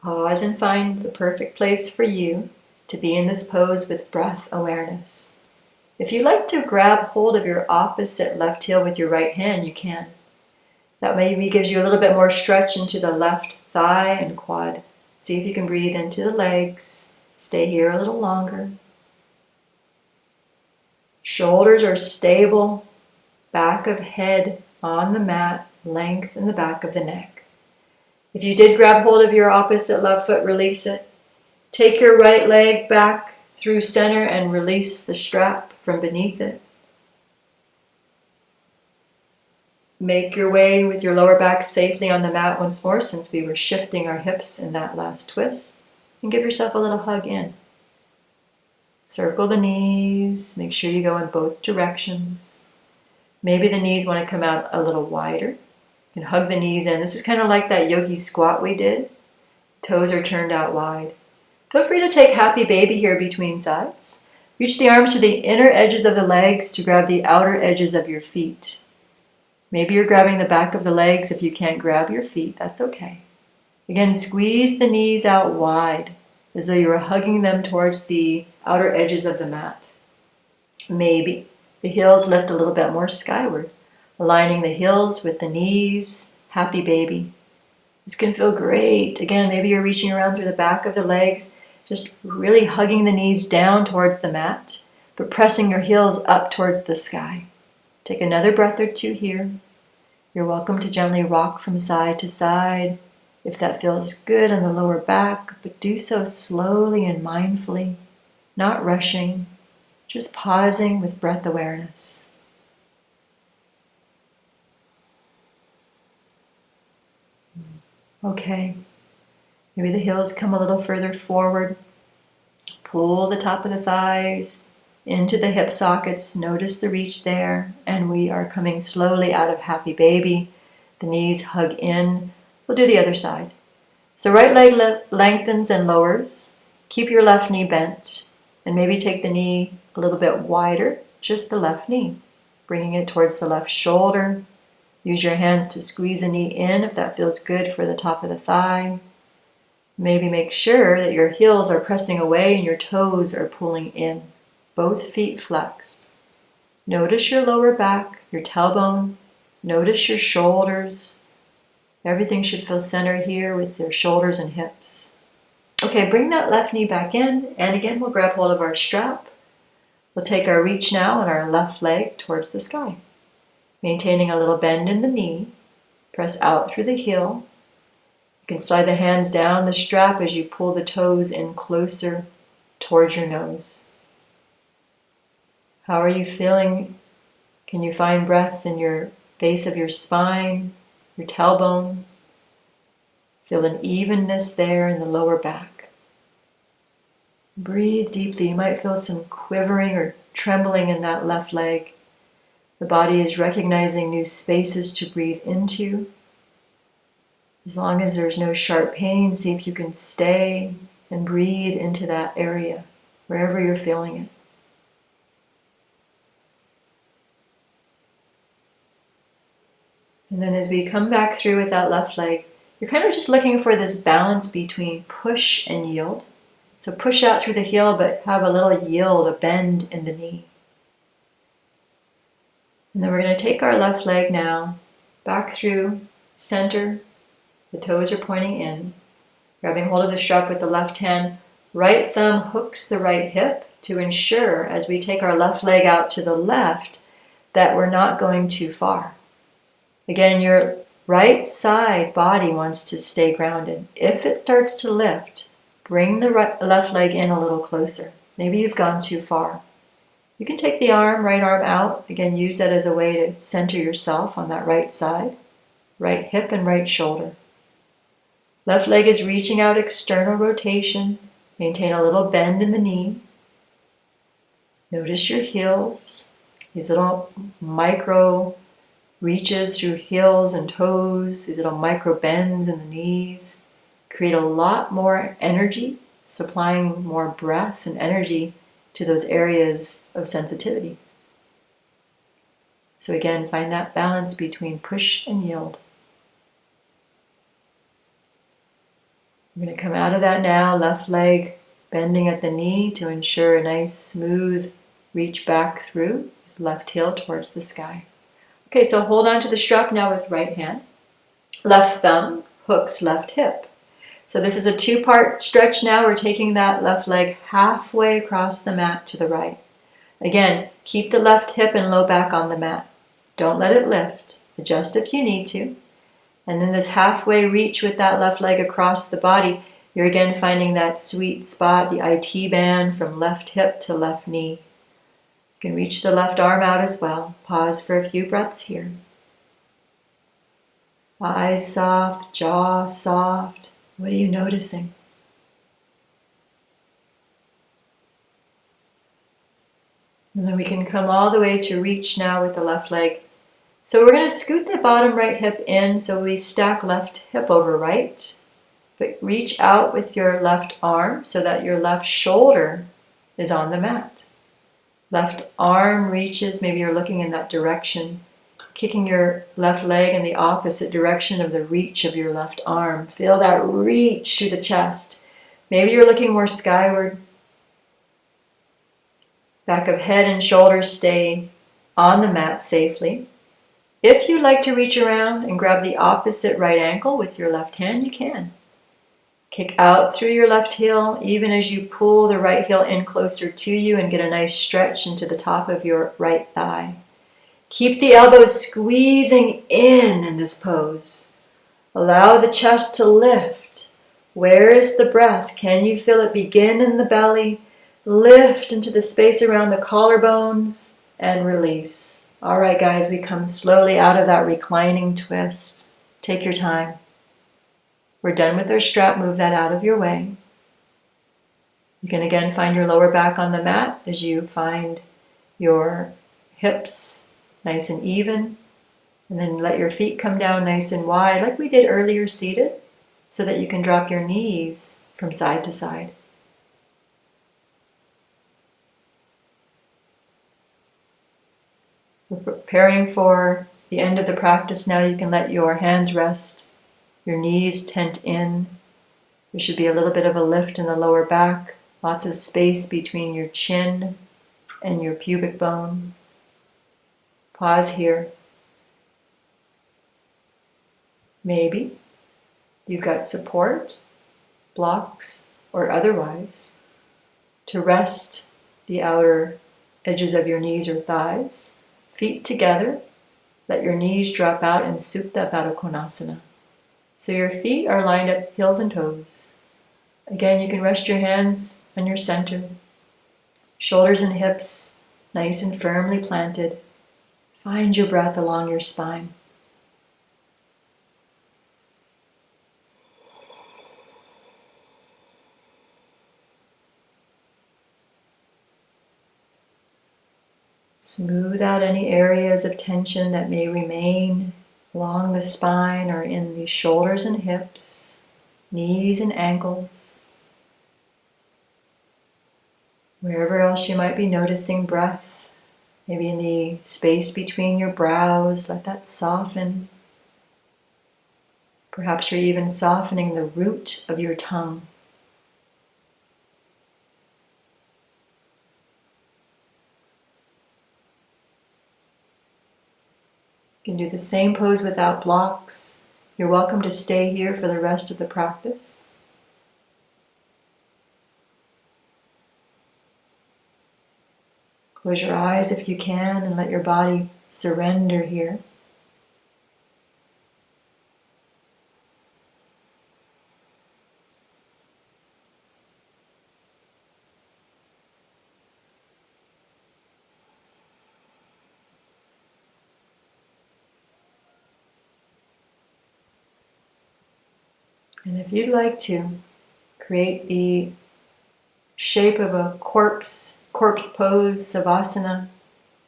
Speaker 1: Pause and find the perfect place for you to be in this pose with breath awareness. If you like to grab hold of your opposite left heel with your right hand, you can. That maybe gives you a little bit more stretch into the left thigh and quad. See if you can breathe into the legs. Stay here a little longer. Shoulders are stable. Back of head on the mat. Length in the back of the neck. If you did grab hold of your opposite left foot, release it. Take your right leg back through center and release the strap from beneath it. Make your way with your lower back safely on the mat once more, since we were shifting our hips in that last twist. And give yourself a little hug in. Circle the knees. Make sure you go in both directions. Maybe the knees want to come out a little wider. You can hug the knees in. This is kind of like that yogi squat we did. Toes are turned out wide. Feel free to take happy baby here between sides. Reach the arms to the inner edges of the legs to grab the outer edges of your feet. Maybe you're grabbing the back of the legs if you can't grab your feet. That's okay. Again, squeeze the knees out wide as though you were hugging them towards the outer edges of the mat. Maybe the heels lift a little bit more skyward, aligning the heels with the knees. Happy baby. This can feel great. Again, maybe you're reaching around through the back of the legs, just really hugging the knees down towards the mat, but pressing your heels up towards the sky. Take another breath or two here. You're welcome to gently rock from side to side if that feels good in the lower back, but do so slowly and mindfully, not rushing, just pausing with breath awareness. Okay, maybe the heels come a little further forward. Pull the top of the thighs into the hip sockets. Notice the reach there. And we are coming slowly out of happy baby. The knees hug in. We'll do the other side. So right leg lengthens and lowers. Keep your left knee bent. And maybe take the knee a little bit wider, just the left knee. Bringing it towards the left shoulder. Use your hands to squeeze the knee in if that feels good for the top of the thigh. Maybe make sure that your heels are pressing away and your toes are pulling in. Both feet flexed. Notice your lower back, your tailbone. Notice your shoulders. Everything should feel centered here with your shoulders and hips. Okay, bring that left knee back in. And again, we'll grab hold of our strap. We'll take our reach now on our left leg towards the sky. Maintaining a little bend in the knee. Press out through the heel. You can slide the hands down the strap as you pull the toes in closer towards your nose. How are you feeling? Can you find breath in your base of your spine, your tailbone? Feel an evenness there in the lower back. Breathe deeply. You might feel some quivering or trembling in that left leg. The body is recognizing new spaces to breathe into. As long as there's no sharp pain, see if you can stay and breathe into that area, wherever you're feeling it. And then as we come back through with that left leg, you're kind of just looking for this balance between push and yield. So push out through the heel, but have a little yield, a bend in the knee. And then we're going to take our left leg now, back through, center. The toes are pointing in. Grabbing hold of the strap with the left hand. Right thumb hooks the right hip to ensure, as we take our left leg out to the left, that we're not going too far. Again, your right side body wants to stay grounded. If it starts to lift, bring the left leg in a little closer. Maybe you've gone too far. You can take the right arm out. Again, use that as a way to center yourself on that right side. Right hip and right shoulder. Left leg is reaching out, external rotation. Maintain a little bend in the knee. Notice your heels. These little micro reaches through heels and toes. These little micro bends in the knees. Create a lot more energy, supplying more breath and energy to those areas of sensitivity. So again, find that balance between push and yield. We're going to come out of that now, left leg bending at the knee to ensure a nice smooth reach back through, left heel towards the sky. Okay, so hold on to the strap now with right hand. Left thumb hooks left hip. So this is a two-part stretch now. We're taking that left leg halfway across the mat to the right. Again, keep the left hip and low back on the mat. Don't let it lift. Adjust if you need to. And in this halfway reach with that left leg across the body, you're again finding that sweet spot, the IT band from left hip to left knee. You can reach the left arm out as well. Pause for a few breaths here. Eyes soft, jaw soft. What are you noticing? And then we can come all the way to reach now with the left leg. So we're going to scoot the bottom right hip in so we stack left hip over right. But reach out with your left arm so that your left shoulder is on the mat. Left arm reaches, maybe you're looking in that direction. Kicking your left leg in the opposite direction of the reach of your left arm. Feel that reach through the chest. Maybe you're looking more skyward. Back of head and shoulders stay on the mat safely. If you'd like to reach around and grab the opposite right ankle with your left hand, you can. Kick out through your left heel, even as you pull the right heel in closer to you and get a nice stretch into the top of your right thigh. Keep the elbows squeezing in this pose. Allow the chest to lift. Where is the breath? Can you feel it begin in the belly? Lift into the space around the collarbones and release. All right, guys, we come slowly out of that reclining twist. Take your time. We're done with our strap. Move that out of your way. You can again find your lower back on the mat as you find your hips nice and even. And then let your feet come down nice and wide like we did earlier seated, so that you can drop your knees from side to side. We're preparing for the end of the practice now. You can let your hands rest, your knees tent in. There should be a little bit of a lift in the lower back, lots of space between your chin and your pubic bone. Pause here. Maybe you've got support, blocks, or otherwise, to rest the outer edges of your knees or thighs. Feet together, let your knees drop out in Supta Baddha Konasana. So your feet are lined up heels and toes. Again, you can rest your hands on your center. Shoulders and hips nice and firmly planted. Find your breath along your spine. Smooth out any areas of tension that may remain along the spine or in the shoulders and hips, knees and ankles. Wherever else you might be noticing breath, maybe in the space between your brows, let that soften. Perhaps you're even softening the root of your tongue. You can do the same pose without blocks. You're welcome to stay here for the rest of the practice. Close your eyes if you can and let your body surrender here. And if you'd like to, create the shape of a corpse pose, Savasana.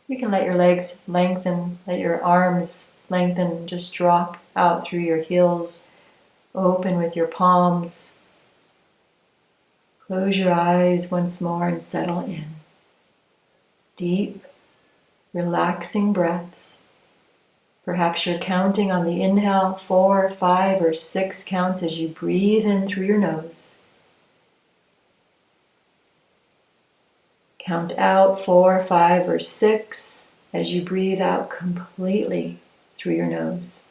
Speaker 1: You can let your legs lengthen, let your arms lengthen, just drop out through your heels, open with your palms. Close your eyes once more and settle in. Deep, relaxing breaths. Perhaps you're counting on the inhale, 4, 5, or 6 counts as you breathe in through your nose. Count out 4, 5, or 6 as you breathe out completely through your nose.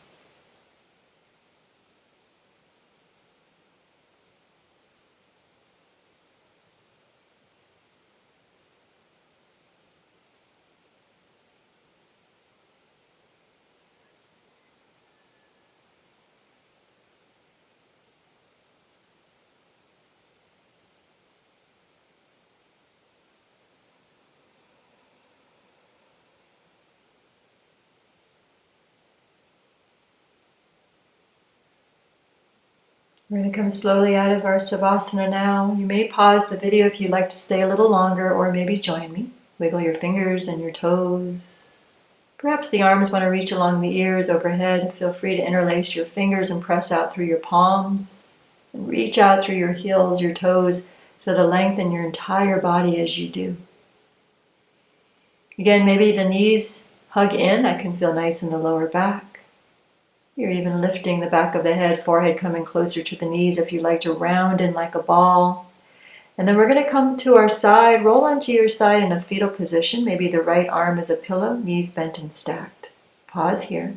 Speaker 1: We're going to come slowly out of our Savasana now. You may pause the video if you'd like to stay a little longer, or maybe join me. Wiggle your fingers and your toes. Perhaps the arms want to reach along the ears overhead. Feel free to interlace your fingers and press out through your palms. And reach out through your heels, your toes. Feel the length in your entire body as you do. Again, maybe the knees hug in. That can feel nice in the lower back. You're even lifting the back of the head, forehead coming closer to the knees if you like to round in like a ball. And then we're going to come to our side, roll onto your side in a fetal position. Maybe the right arm is a pillow, knees bent and stacked. Pause here.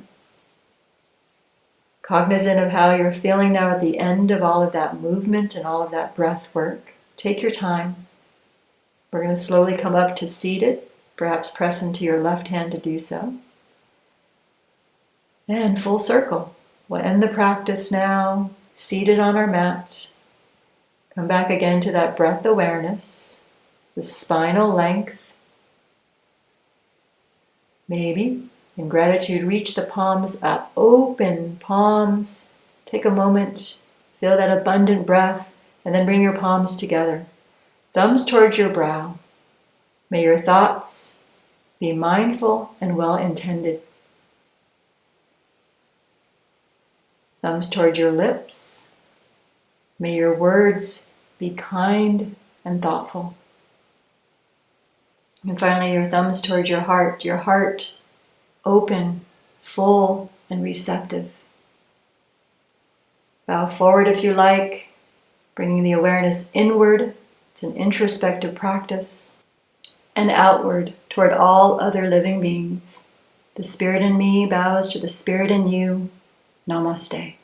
Speaker 1: Cognizant of how you're feeling now at the end of all of that movement and all of that breath work. Take your time. We're going to slowly come up to seated. Perhaps press into your left hand to do so. And full circle. We'll end the practice now, seated on our mat. Come back again to that breath awareness, the spinal length. Maybe, in gratitude, reach the palms up, open palms. Take a moment, feel that abundant breath, and then bring your palms together. Thumbs towards your brow. May your thoughts be mindful and well-intended. Thumbs toward your lips. May your words be kind and thoughtful. And finally, your thumbs toward your heart open, full, and receptive. Bow forward if you like, bringing the awareness inward. It's an introspective practice. And outward toward all other living beings. The spirit in me bows to the spirit in you. Namaste.